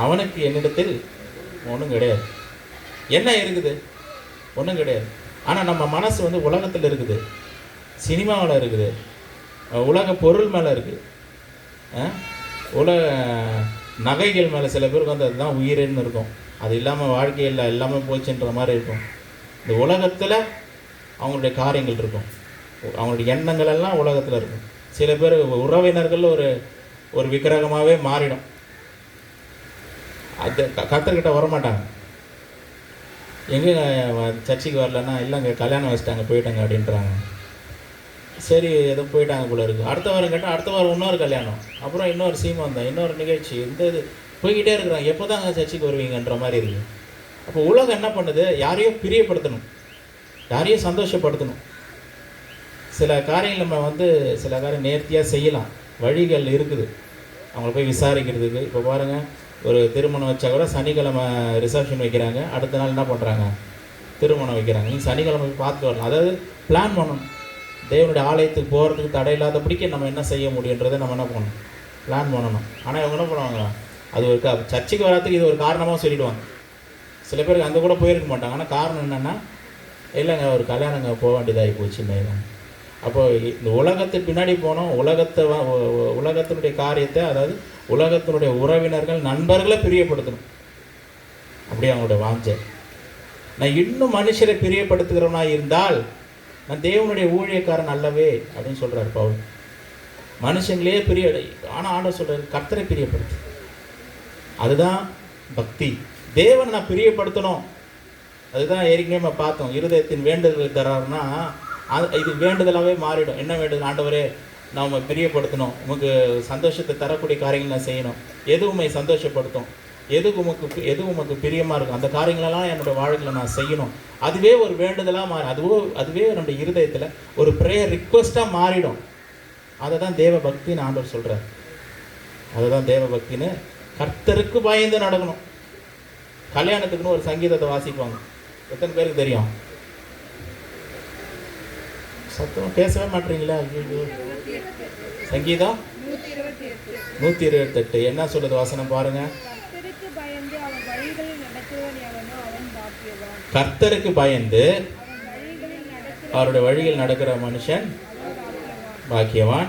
அவனுக்கு என்னிடத்தில் ஒன்றும் கிடையாது. என்ன இருக்குது, ஒன்றும் கிடையாது. ஆனால் நம்ம மனசு வந்து உலகத்தில் இருக்குது, சினிமாவில் இருக்குது, உலக பொருள் மேலே இருக்குது, உலக நகைகள் மேலே. சில பேருக்கு வந்து அதுதான் உயிர்னு இருக்கும், அது இல்லாமல் வாழ்க்கையில் எல்லாமே போச்சுன்ற மாதிரி இருக்கும். இந்த உலகத்தில் அவங்களுடைய காரியங்கள் இருக்கும், அவங்களுடைய எண்ணங்கள் எல்லாம் உலகத்தில் இருக்கும். சில பேர் உறவினர்கள் ஒரு விக்கிரகமாகவே மாறிடும். அது கர்த்தர்கிட்ட வரமாட்டாங்க. எங்கே சர்ச்சைக்கு வரலன்னா, இல்லைங்க கல்யாணம் வச்சுட்டாங்க போயிட்டாங்க அப்படின்றாங்க. சரி ஏதோ போயிட்டாங்க போல இருக்குது. அடுத்த வாரம் கேட்டால் அடுத்த வாரம் இன்னொரு கல்யாணம், அப்புறம் இன்னொரு சீமந்தம், இன்னொரு நிகழ்ச்சி, இது போய்கிட்டே இருக்கிறாங்க. எப்போ தான் சர்ச்சைக்கு வருவீங்கன்ற மாதிரி இருக்குது. அப்போ உலகம் என்ன பண்ணுது, யாரையும் பிரியப்படுத்தணும், யாரையும் சந்தோஷப்படுத்தணும். சில காரியங்கள் நம்ம வந்து சில காரியம் நேர்த்தியாக செய்யலாம், வழிகள் இருக்குது அவங்கள போய் விசாரிக்கிறதுக்கு. இப்போ பாருங்கள், ஒரு திருமணம் வச்சா கூட சனிக்கிழமை ரிசப்ஷன் வைக்கிறாங்க, அடுத்த நாள் என்ன பண்ணுறாங்க, திருமணம் வைக்கிறாங்க. நீங்கள் சனிக்கிழமை போய் பார்த்துட்டு வரலாம். அதாவது பிளான் பண்ணணும். தேவனுடைய ஆலயத்துக்கு போகிறதுக்கு தடை இல்லாதபடிக்கு நம்ம என்ன செய்ய முடியுன்றதை நம்ம என்ன பண்ணணும், பிளான் பண்ணணும். ஆனால் இவங்க என்ன பண்ணுவாங்க, அது ஒரு சர்ச்சைக்கு வராதுக்கு இது ஒரு காரணமாக சொல்லிவிடுவாங்க. சில பேருக்கு அங்கே கூட போயிருக்க மாட்டாங்க. ஆனால் காரணம் என்னென்னா, இல்லைங்க ஒரு கல்யாணங்க போக வேண்டியதாகி போச்சுன்னு. அப்போ இந்த உலகத்துக்கு பின்னாடி போனோம், உலகத்தினுடைய காரியத்தை, அதாவது உலகத்தினுடைய உறவினர்கள் நண்பர்களை பிரியப்படுத்தணும். அப்படியே அவங்களுடைய வாஞ்சை. நான் இன்னும் மனுஷரை பிரியப்படுத்துகிறவனா இருந்தால் நான் தேவனுடைய ஊழியக்காரன் அல்லவே அப்படின்னு சொல்கிறார் பவுல். மனுஷங்களே ஆனால் ஆண்டவர் சொல்கிறார், கர்த்தரை பிரியப்படுத்து. அதுதான் பக்தி. தேவனை நான் பிரியப்படுத்தணும். அதுதான் ஏற்கனவே நம்ம பார்த்தோம், இருதயத்தின் வேண்டுதல் தராருன்னா இது வேண்டுதலாகவே மாறிடும். என்ன வேண்டுதல், ஆண்டவரே நாம் பிரியப்படுத்தணும், உமக்கு சந்தோஷத்தை தரக்கூடிய காரியங்கள் நான் செய்யணும், எது உண்மை சந்தோஷப்படுத்தும், எது உமக்கு பிரியமாக இருக்கும், அந்த காரியங்களெல்லாம் என்னோடய வாழ்க்கையில் நான் செய்யணும். அதுவே ஒரு வேண்டுதலாக மாறி, அதுவே நம்முடைய இருதயத்தில் ஒரு ப்ரேயர் ரிக்வெஸ்ட்டாக மாறிடும். அதை தான் தேவ பக்தின்னு ஆண்டவர் சொல்கிறார். அதுதான் தேவ பக்தின்னு. கர்த்தருக்கு பயந்து நடக்கணும். கல்யாணத்துக்குன்னு ஒரு சங்கீதத்தை வாசிப்பாங்க, எத்தனை பேருக்கு தெரியும்? சத்தமாக பேசவே மாட்டீங்களா? சங்கீதம் 128 என்ன சொல்லுது வசனம் பாருங்க. கர்த்தருக்கு பயந்து அவருடைய வழியில் நடக்கிற மனுஷன் பாக்கியவான்.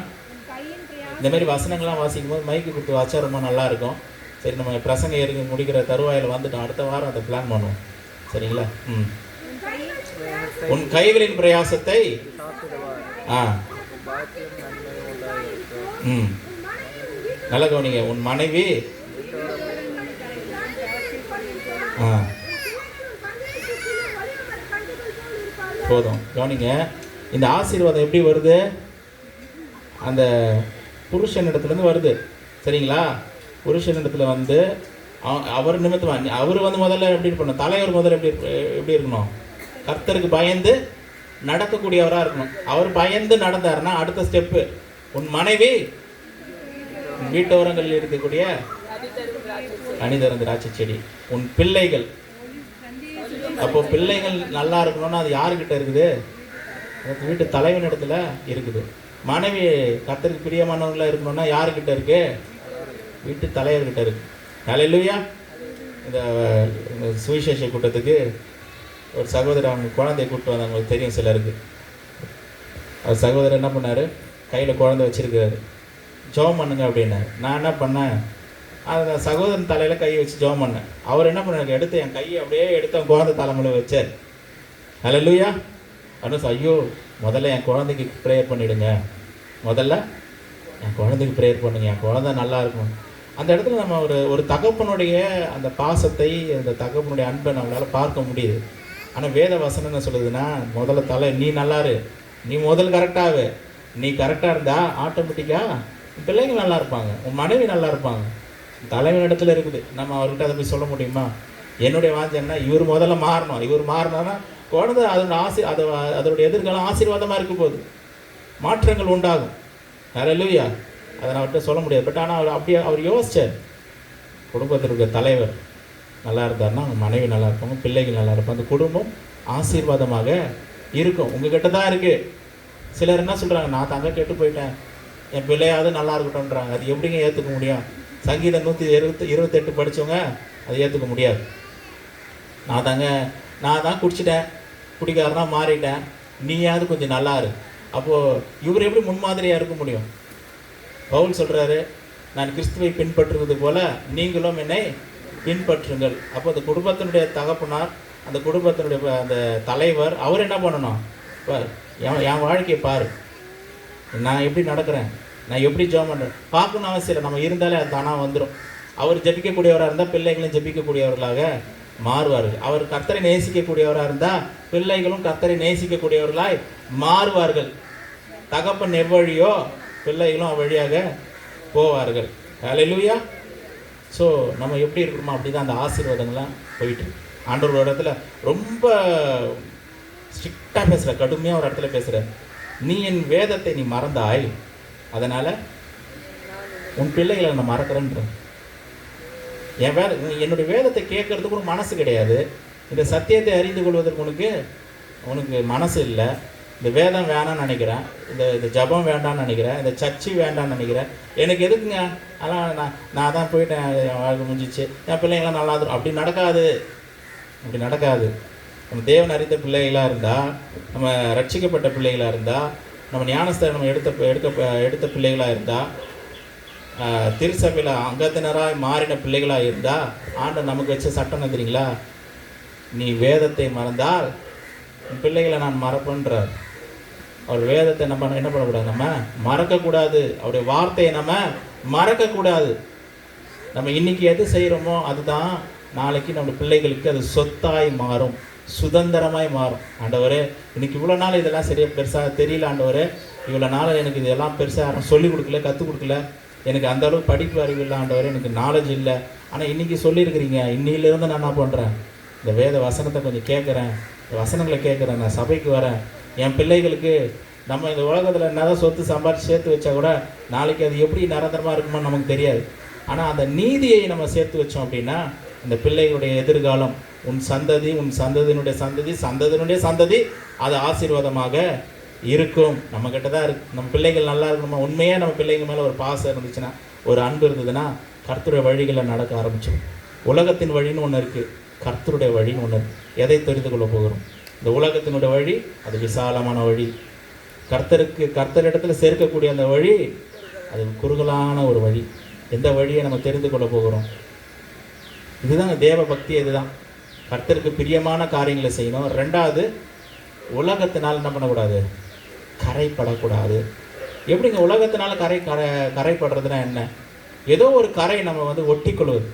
இந்த மாதிரி வசனங்கள்லாம் வாசிக்கும் போது மைக்கு கொடுத்து வாச்சா ரொம்ப நல்லா இருக்கும். சரி, நம்ம பிரசங்க ஏறி முடிக்கிற தருவாயில் வந்துட்டோம். அடுத்த வாரம் அதை பிளான் பண்ணுவோம், சரிங்களா? உன் கைகளின் பிரயாசத்தை நல்ல கவனிங்க. உன் மனைவி போதும் கவனிங்க. இந்த ஆசீர்வாதம் எப்படி வருது, அந்த புருஷன் இடத்துலேருந்து வருது, சரிங்களா? புருஷன் இடத்துல வந்து அவர் நிமித்தம் அவர் வந்து முதல்ல எப்படி பண்ணணும், தலைவர் முதல்ல எப்படி இருக்கணும், கர்த்தருக்கு பயந்து நடக்கக்கூடியவராக இருக்கணும். அவர் பயந்து நடந்தாருன்னா அடுத்த ஸ்டெப்பு, உன் மனைவி வீட்டோரங்களில் இருக்கக்கூடிய கனி தரும் திராட்சை செடி, உன் பிள்ளைகள் அப்போ பிள்ளைகள் நல்லா இருக்கணும்னா அது யாருக்கிட்ட இருக்குது? அது வீட்டு தலைவன் இடத்துல இருக்குது. மனைவி கர்த்தருக்கு பிரியமானவங்களா இருக்கணும்னா யாருக்கிட்ட இருக்கு? வீட்டு தலைவர்கிட்ட இருக்கு. ஹல்லேலூயா. இந்த சுவிசேஷ கூட்டத்துக்கு ஒரு சகோதரர் அவங்க குழந்தைய கூப்பிட்டு வந்தாங்க, உங்களுக்கு தெரியும் சிலருக்கு. அவர் சகோதரர் என்ன பண்ணார், கையில் குழந்தை வச்சுருக்காரு, ஜெபம் பண்ணுங்க அப்படின்னாரு. நான் என்ன பண்ணேன், அந்த சகோதரன் தலையில் கையை வச்சு ஜெபம் பண்ணேன். அவர் என்ன பண்ணாரு, எடுத்து என் கையை அப்படியே எடுத்து குழந்தை தலைமையில் வச்சார். ஹல்லேலூயா. அப்படின்னு ஐயோ, முதல்ல என் குழந்தைக்கு ப்ரேயர் பண்ணிவிடுங்க, முதல்ல என் குழந்தைக்கு ப்ரேயர் பண்ணுங்க, என் குழந்தை நல்லா இருக்கும். அந்த இடத்துல நம்ம ஒரு தகப்பனுடைய அந்த பாசத்தை, அந்த தகப்பனுடைய அன்பை நம்மளால் பார்க்க முடியுது. ஆனால் வேத வசனம் என்ன சொல்லுதுன்னா, முதல்ல தலை நீ நல்லாரு, நீ முதல் கரெக்டாகு, நீ கரெக்டாக இருந்தால் ஆட்டோமேட்டிக்காக பிள்ளைங்க நல்லா இருப்பாங்க, உன் மனைவி நல்லா இருப்பாங்க. தலைவன் இடத்துல இருக்குது. நம்ம அவர்கிட்ட அதை போய் சொல்ல முடியுமா? என்னுடைய வாஞ்சன்னா இவர் முதல்ல மாறணும், இவர் மாறினா குழந்தை அதோடைய எதிர்காலம் ஆசீர்வாதமாக இருக்க போகுது, மாற்றங்கள் உண்டாகும். ஹல்லேலூயா. அதை நான் அவர்கிட்ட சொல்ல முடியாது. பட் ஆனால் அவர் யோசிச்சார், குடும்பத்தில் இருக்க தலைவர் நல்லா இருந்தாருன்னா அவங்க மனைவி நல்லா இருப்பாங்க, பிள்ளைகள் நல்லா இருப்பாங்க, அந்த குடும்பம் ஆசீர்வாதமாக இருக்கும். உங்ககிட்ட தான் இருக்குது. சிலர் என்ன சொல்கிறாங்க, நான் தாங்க கெட்டு போயிட்டேன், என் பிள்ளையாவது நல்லா இருக்கட்டும்ன்றாங்க. அது எப்படிங்க ஏற்றுக்க முடியும்? சங்கீதம் 128 படித்தவங்க அதை ஏற்றுக்க முடியாது. நான் தான் குடிச்சிட்டேன், குடிக்காரனா மாறிட்டேன், நீயாவது கொஞ்சம் நல்லா இரு. அப்போது இவர் எப்படி முன்மாதிரியாக இருக்க முடியும்? பவுல் சொல்கிறாரு, நான் கிறிஸ்துவை பின்பற்றுவது போல நீங்களும் என்னை பின்பற்றுங்கள். அப்போ அந்த குடும்பத்தினுடைய தகப்பனார், அந்த குடும்பத்தினுடைய அந்த தலைவர், அவர் என்ன பண்ணணும், என் வாழ்க்கையை பாரு, நான் எப்படி நடக்கிறேன், நான் எப்படி ஜெபம் பண்ணுறேன் பார்க்கணும் அவசியம் இல்லை. நம்ம இருந்தாலே அது தானாக வந்துடும். அவர் ஜெபிக்கக்கூடியவராக இருந்தால் பிள்ளைகளும் ஜெபிக்கக்கூடியவர்களாக மாறுவார்கள். அவர் கர்த்தரை நேசிக்கக்கூடியவராக இருந்தால் பிள்ளைகளும் கர்த்தரை நேசிக்கக்கூடியவர்களாய் மாறுவார்கள். தகப்பன் எவ்வழியோ பிள்ளைகளும் அவ்வழியாக போவார்கள். ஹல்லேலூயா. ஸோ நம்ம எப்படி இருக்கணுமோ அப்படி தான் அந்த ஆசீர்வாதங்கள்லாம் போயிட்டு. ஆண்டவரோட இடத்துல ரொம்ப ஸ்ட்ரிக்டாக பேசுகிற, கடுமையாக ஒரு இடத்துல பேசுகிற, நீ என் வேதத்தை நீ மறந்தாய், அதனால் உன் பிள்ளைகளை நான் மறக்கிறேன்ற. என்னுடைய வேதத்தை கேட்கறதுக்கு ஒரு மனசு கிடையாது. இந்த சத்தியத்தை அறிந்து கொள்வதற்கு உனக்கு மனசு இல்லை. இந்த வேதம் வேணான்னு நினைக்கிறேன், இந்த ஜபம் வேண்டான்னு நினைக்கிறேன், இந்த சர்ச்சு வேண்டான்னு நினைக்கிறேன். எனக்கு எதுக்குங்க, அதெல்லாம் நான் தான் போயிட்டேன், என் வாழ்க்கை முடிஞ்சிச்சு, என் பிள்ளைங்களாம் நல்லா இருக்கும். அப்படி நடக்காது. நம்ம தேவன் அறிந்த பிள்ளைகளாக இருந்தால், நம்ம ரட்சிக்கப்பட்ட பிள்ளைகளாக இருந்தால், நம்ம ஞானஸ்தானம் எடுத்த பிள்ளைகளாக இருந்தால், திருச்சபையில் அங்கத்தினராக மாறின பிள்ளைகளாக இருந்தால், ஆண்டவர் நமக்கு வச்ச சட்டம் தெரியுங்களா, நீ வேதத்தை மறந்தால் உன் பிள்ளைகளை நான் மறப்பேன்றார். அவர் வேதத்தை நம்ம என்ன பண்ணக்கூடாது, நம்ம மறக்கக்கூடாது. அவருடைய வார்த்தையை நம்ம மறக்கக்கூடாது. நம்ம இன்னைக்கு எது செய்கிறோமோ அதுதான் நாளைக்கு நம்ம பிள்ளைகளுக்கு அது சொத்தாய் மாறும், சுதந்திரமாய் மாறும். ஆண்டவரே, இன்னைக்கு இவ்வளோ நாள் இதெல்லாம் சரியாக பெருசாக தெரியல ஆண்டவரே, இவ்வளோ நாள் எனக்கு இதெல்லாம் பெருசாக யாரும் சொல்லிக் கொடுக்கல, கற்றுக் கொடுக்கல, எனக்கு அந்த அளவுக்கு படிப்பு அறிவு இல்லை ஆண்டவரே, எனக்கு நாலேஜ் இல்லை. ஆனால் இன்றைக்கி சொல்லியிருக்கிறீங்க, இன்னிலிருந்து நான் என்ன பண்ணுறேன், இந்த வேத வசனத்தை கொஞ்சம் கேட்குறேன், இந்த வசனங்களை கேட்குறேன், நான் சபைக்கு வரேன். என் பிள்ளைகளுக்கு நம்ம இந்த உலகத்தில் என்னதான் சொத்து சம்பாதிச்சு சேர்த்து வச்சா கூட நாளைக்கு அது எப்படி நிரந்தரமாக இருக்குமோ நமக்கு தெரியாது. ஆனால் அந்த நீதியை நம்ம சேர்த்து வச்சோம் அப்படின்னா அந்த பிள்ளைகளுடைய எதிர்காலம், உன் சந்ததி, உன் சந்ததியினுடைய சந்ததி, சந்ததியினுடைய சந்ததி, அது ஆசீர்வாதமாக இருக்கும். நம்மக்கிட்ட தான் இருக்குது. நம்ம பிள்ளைகள் நல்லா இருக்கணுமா, உண்மையாக நம்ம பிள்ளைங்க மேலே ஒரு பாசம் இருந்துச்சுன்னா, ஒரு அன்பு இருந்ததுன்னா கர்த்தருடைய வழிகளில் நடக்க ஆரம்பிச்சிடும். உலகத்தின் வழின்னு ஒன்று இருக்குது, கர்த்தருடைய வழின்னு ஒன்று இருக்குது. எதை தெரிந்து கொள்ள போகிறோம்? இந்த உலகத்தினுடைய வழி அது விசாலமான வழி, கர்த்தரிடத்தில் சேர்க்கக்கூடிய அந்த வழி அது குறுகலான ஒரு வழி. எந்த வழியை நம்ம தெரிந்து கொள்ள போகிறோம்? இதுதான் தேவ பக்தி. இதுதான் கர்த்தருக்கு பிரியமான காரியங்களை செய்யணும். ரெண்டாவது, உலகத்தினால் என்ன பண்ணக்கூடாது, கரைப்படக்கூடாது. எப்படிங்க உலகத்தினால கரைப்படுறதுனா என்ன? ஏதோ ஒரு கரை நம்ம ஒட்டிக்கொள்வது,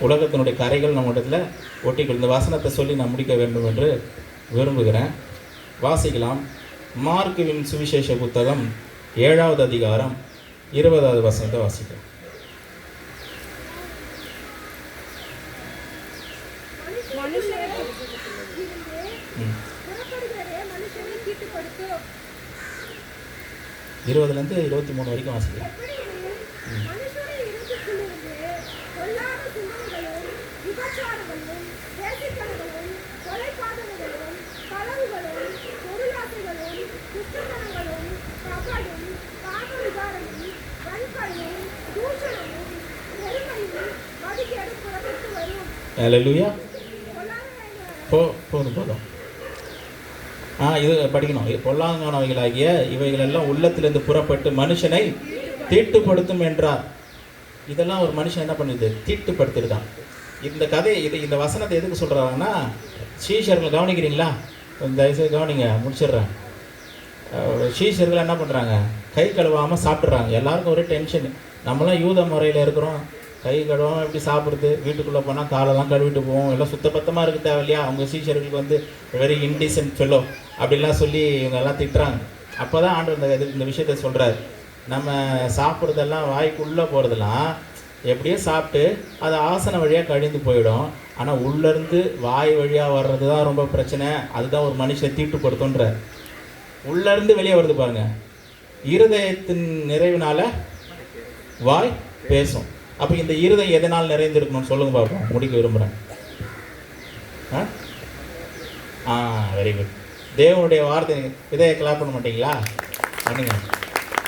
உலகத்தினுடைய கரைகள் நம்ம இடத்துல ஒட்டிக்கொள்ளும். இந்த வசனத்தை சொல்லி நான் முடிக்க வேண்டும் என்று விரும்புகிறேன். வாசிக்கலாம். மார்க்குவின் சுவிசேஷ புத்தகம் 7வது அதிகாரம் 20வது வசனத்தை வாசிக்கலாம். இருபதுலேருந்து 23 வரைக்கும் வாசிக்கலாம். ஹல்லேலூயா. போதும். இது படிக்கணும். பொல்லாங்கானவைகளாகிய இவைகளெல்லாம் உள்ளத்திலிருந்து புறப்பட்டு மனுஷனை தீட்டுப்படுத்தும் என்றார். இதெல்லாம் ஒரு மனுஷன் என்ன பண்ணுது? தீட்டுப்படுத்திடுதான். இந்த கதை இந்த வசனத்தை எதுக்கு சொல்கிறாங்கன்னா, சீஷர்கள் கவனிக்கிறீங்களா? தயவுசெய்து கவனிங்க, முடிச்சிடுறேன். சீஷர்கள் என்ன பண்ணுறாங்க? கை கழுவாமல் சாப்பிட்றாங்க. எல்லாருக்கும் ஒரே டென்ஷன். நம்மளாம் யூத முறையில் இருக்கிறோம், கை கழுவாமல் எப்படி சாப்பிட்றது? வீட்டுக்குள்ளே போனால் காலெல்லாம் கழுவிட்டு போவோம், எல்லாம் சுத்தபத்தமாக இருக்குது தேவையில்லையா? அவங்க சீஷர்களுக்கு வந்து வெரி இன்டீசென்ட் ஃபெல்லோ அப்படிலாம் சொல்லி இவங்க எல்லாம் திட்டுறாங்க. அப்போ தான் ஆண்டவர் இந்த விஷயத்த சொல்கிறார். நம்ம சாப்பிட்றதெல்லாம் வாய்க்குள்ளே போகிறதெல்லாம் எப்படியோ சாப்பிட்டு அது ஆசன வழியாக கழிந்து போயிடும். ஆனால் உள்ளேருந்து வாய் வழியாக வர்றது தான் ரொம்ப பிரச்சனை. அதுதான் ஒரு மனுஷனை தீட்டுப்படுத்துன்ற. உள்ளேருந்து வெளியே வருது பாருங்க. இருதயத்தின் நிறைவினால வாய் பேசும். அப்போ இந்த இருதயம் எதனால் நிறைந்திருக்கணும்னு சொல்லுங்க பார்ப்போம். முடிக்க விரும்புகிறேன். Very good. தேவனுடைய வார்த்தை. இதையை கிளாப் பண்ண மாட்டீங்களா? பண்ணுங்க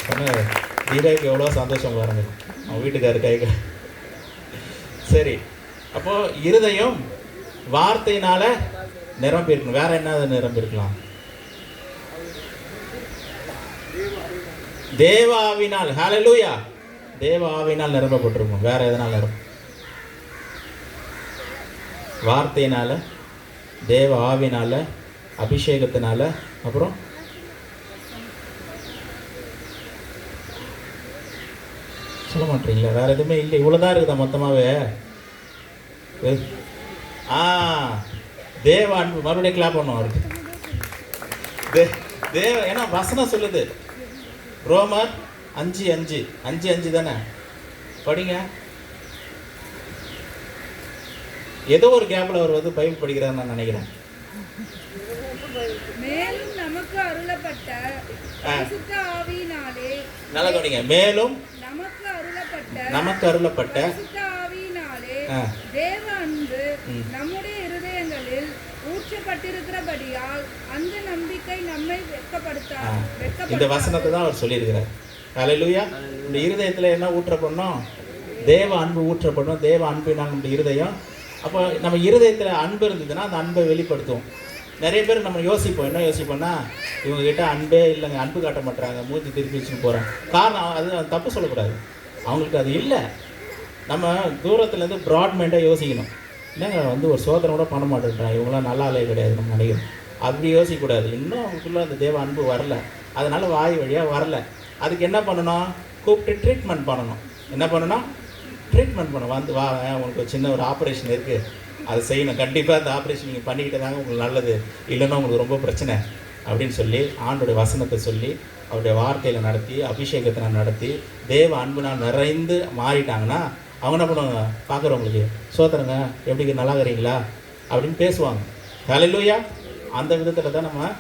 பண்ணுங்க. தீபாவுக்கு எவ்வளோ சந்தோஷம் பாருங்க, அவன் வீட்டுக்காரு கை. சரி, அப்போ இருதயம் வார்த்தையினால நிரம்பி இருக்கணும். வேற என்ன நிரம்பி இருக்கலாம்? தேவ ஆவினால். ஹல்லேலூயா. தேவ ஆவினால் நிரம்பப்பட்டிருக்கும். வேற எதனால் நிரம்பும்? வார்த்தையினால, தேவ ஆவினால, அபிஷேகத்தினால, அப்புறம் சொல்ல மாட்டீங்களா? வேற எதுவுமே இல்லை. இவ்வளோதான் இருக்குதா மொத்தமாகவே? தேவ அன்பு. மறுபடியும் கிளாப் பண்ணும் அவருக்கு. தேவ, ஏன்னா வசனம் சொல்லுது. ரோமர் 5:5 தானே? படிங்க. ஏதோ ஒரு கேப்ல அவர் வந்து பைபிள் படிக்கிறார் நான் நினைக்கிறேன். மேலும் நமக்கு அருளப்பட்ட பரிசுத்த ஆவியினாலே. நல்லா கவனிங்க. மேலும் நமக்கு அருளப்பட்ட பரிசுத்த ஆவியினாலே தேவ அன்பு நம்முடைய இருதயங்களில் ஊற்றப்பட்டிருக்கிறபடியால் அந்த நம்பிக்கை நம்மை வெட்கப்படுத்த. இந்த வசனத்தை தான் அவர் சொல்லியிருக்கிறார். ஹல்லேலூயா. இந்த இருதயத்தில் என்ன ஊற்றப்படணும்? தேவ அன்பு ஊற்றப்படணும். தேவ அன்பினால் நம்முடைய இருதயம். அப்போ நம்ம இருதயத்தில் அன்பு இருந்ததுன்னா அந்த அன்பை வெளிப்படுத்தும். நிறைய பேர் நம்ம யோசிப்போம். என்ன யோசிப்போம்னா, இவங்ககிட்ட அன்பே இல்லைங்க, அன்பு காட்ட மாட்டாங்க, மூஞ்சி திருப்பி வச்சுன்னு போகிறாங்க. காரணம் அது தப்பு சொல்லக்கூடாது, அவங்களுக்கு அது இல்லை. நம்ம தூரத்துலேருந்து ப்ராட்மைண்டாக யோசிக்கணும். இல்லைங்க வந்து ஒரு சோதனை கூட பண்ண மாட்டேன்றான், இவங்களாம் நல்லா இல்லை கிடையாது நம்ம நினைக்கிறோம். அப்படி யோசிக்கக்கூடாது. இன்னும் அவங்களுக்குள்ள அந்த தேவ அன்பு வரல, அதனால் வாய் வழியாக வரல. அதுக்கு என்ன பண்ணணும்? கூப்பிட்டு ட்ரீட்மெண்ட் பண்ணணும். என்ன பண்ணணும்? ட்ரீட்மெண்ட் பண்ணணும். வந்து வா, உங்களுக்கு சின்ன ஒரு ஆப்ரேஷன் இருக்குது, அதை செய்யணும். கண்டிப்பாக அந்த ஆப்ரேஷன் நீங்கள் பண்ணிக்கிட்டே தாங்க உங்களுக்கு நல்லது, இல்லைன்னா உங்களுக்கு ரொம்ப பிரச்சனை அப்படின்னு சொல்லி ஆண்டோடைய வசனத்தை சொல்லி அவருடைய வார்த்தையில் நடத்தி அபிஷேகத்தை நடத்தி தேவ அன்புனால் நிறைந்து மாறிட்டாங்கன்னா அவங்க என்ன பண்ணுவாங்க? பார்க்குறவங்களுக்கு சோதரங்க எப்படி நல்லா இருக்கிறீங்களா அப்படின்னு பேசுவாங்க. ஹல்லேலூயா. அந்த விதத்தில் தான் நம்ம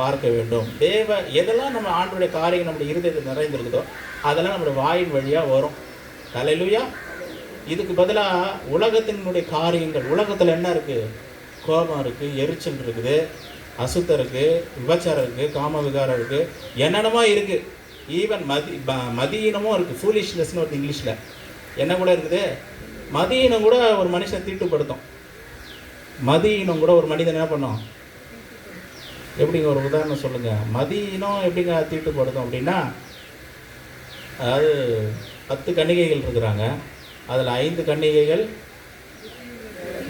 பார்க்க வேண்டும். எதெல்லாம் நம்ம ஆண்டோடைய காரியம் நம்முடைய இருதயத்தில் நிறைந்திருக்குதோ அதெல்லாம் நம்மளுடைய வாயின் வழியாக வரும். ஹல்லேலூயா. இதுக்கு பதிலாக உலகத்தினுடைய காரியங்கள், உலகத்தில் என்ன இருக்குது? கோபம் இருக்குது, எரிச்சல் இருக்குது, அசுத்தம் இருக்குது, விபச்சாரம் இருக்குது, காம விகாரம் இருக்குது, என்னென்னமோ இருக்குது. ஈவன் மதியினமும் இருக்குது. ஃபூலிஷ்னஸ்னு ஒரு இங்கிலீஷில் என்ன கூட இருக்குது? மதியினம் கூட ஒரு மனுஷனை தீட்டுப்படுத்தும். மதியினம் கூட ஒரு மனிதன் என்ன பண்ணும்? எப்படிங்க ஒரு உதாரணம் சொல்லுங்கள். மதியினம் எப்படிங்க தீட்டுப்படுத்தும் அப்படின்னா, அதாவது 10 கன்னிகைகள் இருக்கிறாங்க, அதில் 5 கன்னிகைகள்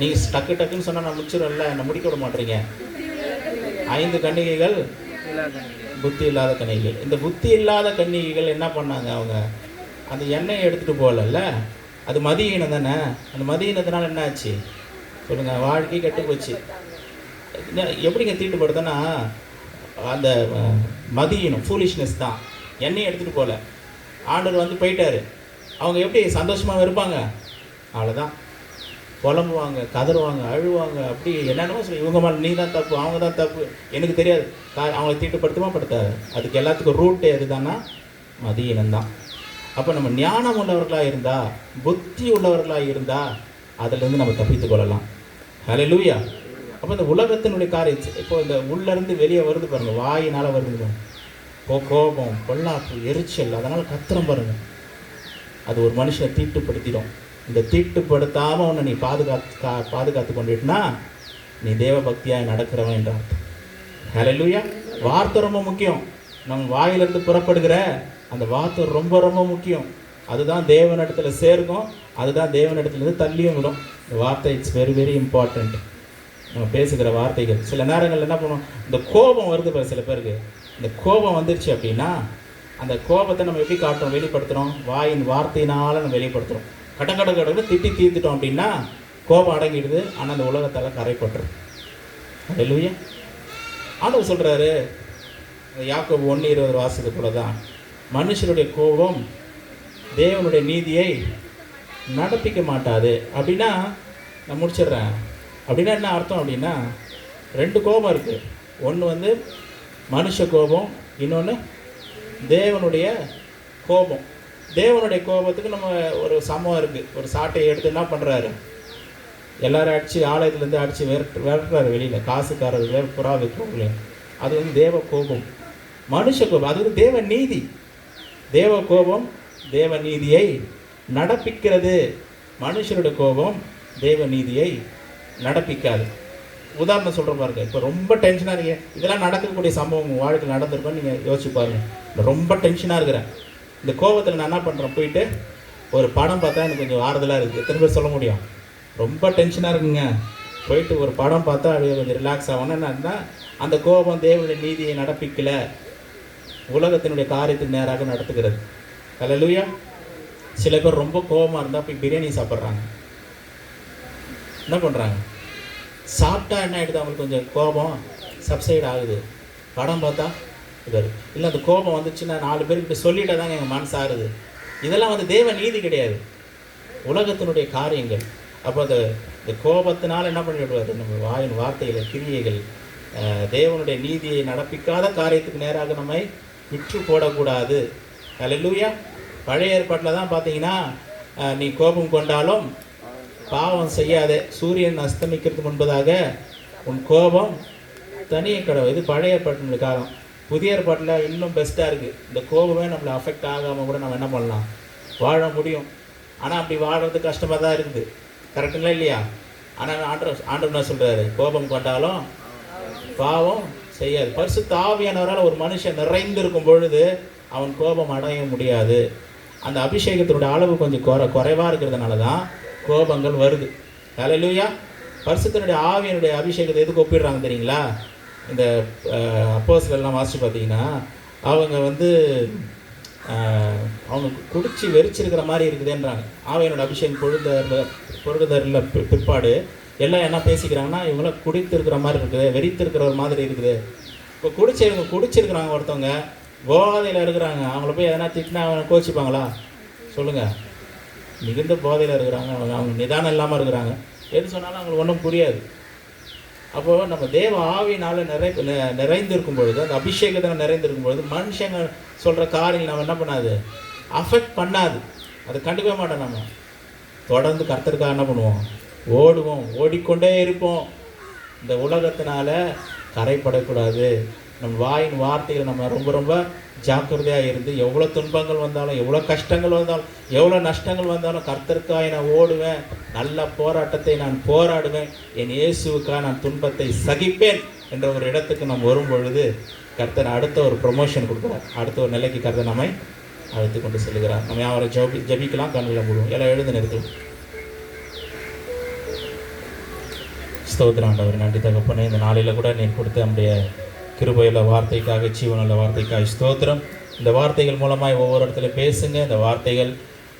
நீங்கள் டக்குன்னு சொன்னால் நான் முடிச்சிடல, என்ன முடிக்க விட மாட்டீங்க. 5 கன்னிகைகள் புத்தி இல்லாத கன்னிகைகள். இந்த புத்தி இல்லாத கன்னிகைகள் என்ன பண்ணாங்க? அவங்க அந்த எண்ணெயை எடுத்துகிட்டு போகல, அது மதியினம் தானே. அந்த மதியினத்தினால என்ன ஆச்சு சொல்லுங்கள்? வாழ்க்கை கெட்டு போச்சு. எப்படிங்க தீட்டுப்படுத்தனா? அந்த மதியினம் ஃபூலிஷ்னஸ் தான். எண்ணெயை எடுத்துகிட்டு போகல, ஆண்டவர் வந்து போயிட்டாரு. அவங்க எப்படி சந்தோஷமாக இருப்பாங்க? அவ்வளோதான். புலம்புவாங்க, கதறுவாங்க, அழுவாங்க, அப்படி என்னென்னமோ சொல்லி இவங்க மேலே நீ தான் தப்பு, அவங்க தான் தப்பு, எனக்கு தெரியாது. அவங்கள தீட்டுப்படுத்துமா படுத்தாது. அதுக்கு எல்லாத்துக்கும் ரூட்டு எதுதானா? மதியினம்தான். அப்போ நம்ம ஞானம் உள்ளவர்களாக இருந்தால், புத்தி உள்ளவர்களாக இருந்தால் அதிலேருந்து நம்ம தப்பித்து கொள்ளலாம். ஹல்லேலூயா. அப்போ இந்த உலகத்தினுடைய காரியம் இப்போ இந்த உள்ளேருந்து வெளியே வருது பாருங்கள், வாயினால் வருது. கோபம், பொல்லாப்பு, எரிச்சல், அதனால் கத்திரம் பாருங்கள். அது ஒரு மனுஷனை தீட்டுப்படுத்திடும். இந்த தீட்டுப்படுத்தாமல் உன்னை நீ பாதுகாத்து கொண்டுட்டுனா நீ தேவ பக்தியாக நடக்கிறவன் என்ற அர்த்தம். ஹல்லேலூயா. வார்த்தை ரொம்ப முக்கியம். நம்ம வாயிலிருந்து புறப்படுகிற அந்த வார்த்தை ரொம்ப ரொம்ப முக்கியம். அதுதான் தேவனிடத்துல சேர்க்கும், அதுதான் தேவனிடத்துலேருந்து தள்ளியும் விடும். இந்த வார்த்தை இட்ஸ் வெரி வெரி இம்பார்ட்டண்ட். நம்ம பேசுகிற வார்த்தைகள் சில நேரங்கள் என்ன பண்ணுவோம், இந்த கோபம் வருது பாரு சில பேருக்கு. இந்த கோபம் வந்துருச்சு அப்படின்னா அந்த கோபத்தை நம்ம எப்படி காட்டுறோம், வெளிப்படுத்துகிறோம்? வாயின் வார்த்தையினால நம்ம வெளிப்படுத்துகிறோம். கடை திட்டி தீர்த்துட்டோம் அப்படின்னா கோபம் அடங்கிடுது. ஆனால் அந்த உலகத்தால் கரைப்பட்டுரும். ஹல்லேலூயா. ஆண்டவர் சொல்கிறாரு, யாக்கோபு 1:20 வாசித்து கூட தான், மனுஷருடைய கோபம் தேவனுடைய நீதியை நடப்பிக்க மாட்டாது. அப்படின்னா நான் முடிச்சிடுறேன். அப்படின்னா என்ன அர்த்தம் அப்படின்னா, 2 கோபம் இருக்குது. ஒன்று மனுஷ கோபம், இன்னொன்று தேவனுடைய கோபம். தேவனுடைய கோபத்துக்கு நம்ம ஒரு சமம் இருக்குது. ஒரு சாட்டையை எடுத்து என்ன பண்ணுறாரு, எல்லாரும் அடித்து ஆலயத்துலேருந்து அடித்து விரட்டுறாரு வெளியில், காசுக்காரர்கள் புறா விற்கிறவர்களே. அது தேவ கோபம். மனுஷ கோபம் அது தேவ நீதி. தேவ கோபம் தேவ நீதியை நடப்பிக்கிறது. மனுஷருடைய கோபம் தேவ நீதியை நடப்பிக்காது. உதாரணம் சொல்கிற பாருங்க, இப்போ ரொம்ப டென்ஷனாக இருக்கீங்க, இதெல்லாம் நடக்கக்கூடிய சம்பவம் உங்கள் வாழ்க்கையில் நடந்திருக்கோன்னு நீங்கள் யோசிச்சு பாருங்கள். ரொம்ப டென்ஷனாக இருக்கிறேன், இந்த கோபத்தில் நான் என்ன பண்ணுறேன், போயிட்டு ஒரு படம் பார்த்தா எனக்கு கொஞ்சம் ஆறுதலாக இருக்குது. எத்தனை பேர் சொல்ல முடியும்? ரொம்ப டென்ஷனாக இருக்குங்க, போயிட்டு ஒரு படம் பார்த்தா அப்படியே கொஞ்சம் ரிலாக்ஸ் ஆகணும். என்னன்னா அந்த கோபம் தேவனுடைய நீதியை நடப்பிக்கல, உலகத்தினுடைய காரியத்துக்கு நேராக நடத்துகிறது. ஹல்லேலூயா. சில பேர் ரொம்ப கோபமாக இருந்தால் போய் பிரியாணி சாப்பிட்றாங்க. என்ன பண்ணுறாங்க, சாப்பிட்டா என்ன ஆகிடுது, அவங்களுக்கு கொஞ்சம் கோபம் சப்சைட் ஆகுது. படம் பார்த்தா இது இல்லை, அந்த கோபம் வந்துச்சுன்னா 4 பேருக்கு சொல்லிட்டா தாங்க எங்கள் மனசு ஆகுது. இதெல்லாம் தேவ நீதி கிடையாது, உலகத்தினுடைய காரியங்கள். அப்போ இந்த கோபத்தினால் என்ன பண்ணிவிடுவார், நம்ம வாயின் வார்த்தைகள் கிரியைகள் தேவனுடைய நீதியை நடப்பிக்காத காரியத்துக்கு நேராக நம்மை விற்று போடக்கூடாது. ஹல்லேலூயா. பழைய ஏற்பாட்டில் தான் பார்த்தீங்கன்னா, நீ கோபம் கொண்டாலும் பாவம் செய்யாதே, சூரியன் அஸ்தமிக்கிறதுக்கு முன்பதாக உன் கோபம் தனியே கடவுள். இது பழைய ஏற்பாட்டினுடைய காலம். புதிய ஏற்பாட்டில் இன்னும் பெஸ்ட்டாக இருக்குது. இந்த கோபமே நம்மளை அஃபெக்ட் ஆகாமல் கூட நம்ம என்ன பண்ணலாம், வாழ முடியும். ஆனால் அப்படி வாழறது கஷ்டமாக தான் இருக்குது. கரெக்டுங்களா இல்லையா? ஆனால் ஆண்டவர் என்ன சொல்கிறாரு, கோபம் கொண்டாலும் பாவம் செய்யாது. பரிசுத்த ஆவியானவரால் ஒரு மனுஷன் நிறைந்திருக்கும் பொழுது அவன் கோபம் அடைய முடியாது. அந்த அபிஷேகத்தினுடைய அளவு கொஞ்சம் குறைவாக இருக்கிறதுனால தான் கோபங்கள் வருது. ஹல்லேலூயா. பரிசுத்தனுடைய ஆவியனுடைய அபிஷேகத்தை எதுக்கு ஒப்பிடுறாங்க தெரியுங்களா? இந்த அப்போஸ்தலர்லாம் வாசித்து பார்த்தீங்கன்னா, அவங்க அவங்க குடிச்சு வெறிச்சிருக்கிற மாதிரி இருக்குதுன்றாங்க. ஆவியனோட அபிஷேகம் பொழுதரில் பிற்பாடு எல்லாம் என்ன பேசிக்கிறாங்கன்னா, இவங்களாம் குடித்திருக்கிற மாதிரி இருக்குது, வெறித்திருக்கிற ஒரு மாதிரி இருக்குது. இப்போ குடிச்சிருக்கிறாங்க, ஒருத்தவங்க போதையில் இருக்கிறாங்க, அவங்கள போய் எதனா திட்டினா அவங்க கோச்சிப்பாங்களா சொல்லுங்கள்? மிகுந்த போதையில் இருக்கிறாங்க, அவங்க நிதானம் இல்லாமல் இருக்கிறாங்க, எது சொன்னாலும் அவங்களுக்கு ஒன்றும் புரியாது. அப்போது நம்ம தேவ ஆவியினால் நிறைந்திருக்கும் பொழுது, அந்த அபிஷேகத்தில் நிறைந்திருக்கும் பொழுது மனுஷங்க சொல்கிற காரியங்கள் நம்ம என்ன பண்ணாது, அஃபெக்ட் பண்ணாது. அதை கண்டுக்கவே மாட்டோம். நம்ம தொடர்ந்து கர்த்தருக்காக என்ன பண்ணுவோம், ஓடுவோம், ஓடிக்கொண்டே இருப்போம். இந்த உலகத்தினால கரைப்படக்கூடாது. நம் வாயின் வார்த்தைகள் நம்ம ரொம்ப ரொம்ப ஜாக்கிரதையாக இருந்து, எவ்வளோ துன்பங்கள் வந்தாலும், எவ்வளோ கஷ்டங்கள் வந்தாலும், எவ்வளோ நஷ்டங்கள் வந்தாலும் கர்த்தருக்காக நான் ஓடுவேன், நல்ல போராட்டத்தை நான் போராடுவேன், என் இயேசுவுக்காக நான் துன்பத்தை சகிப்பேன் என்ற ஒரு இடத்துக்கு நம்ம வரும் பொழுது கர்த்தர் அடுத்த ஒரு ப்ரொமோஷன் கொடுக்குறார். அடுத்த ஒரு நிலைக்கு கர்த்தர் நம்மை அழைத்து கொண்டு செல்கிறார். நம்ம அவரை ஜபிக்கலாம், கண்ணில் மூடுவோம், எல்லாம் எழுந்து நிற்கலாம். ஸ்தோத்திரம் ஆண்டவர், நன்றி தகப்பனே. இந்த நாளில் கூட நீ கொடுத்த நம்முடைய கிருபையுள்ள வார்த்தைக்காக, ஜீவனுள்ள வார்த்தைக்காக ஸ்தோத்திரம். இந்த வார்த்தைகள் மூலமாய் ஒவ்வொரு இடத்துல பேசுங்க. இந்த வார்த்தைகள்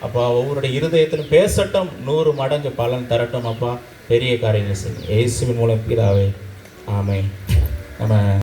அப்பா ஒவ்வொருடைய இருதயத்திலும் பேசட்டும், 100 மடங்கு பலன் தரட்டும். அப்பா பெரிய காரியங்கள் செய்யுங்க, இயேசுவின் மூலம் பிதாவே, ஆமென். நம்ம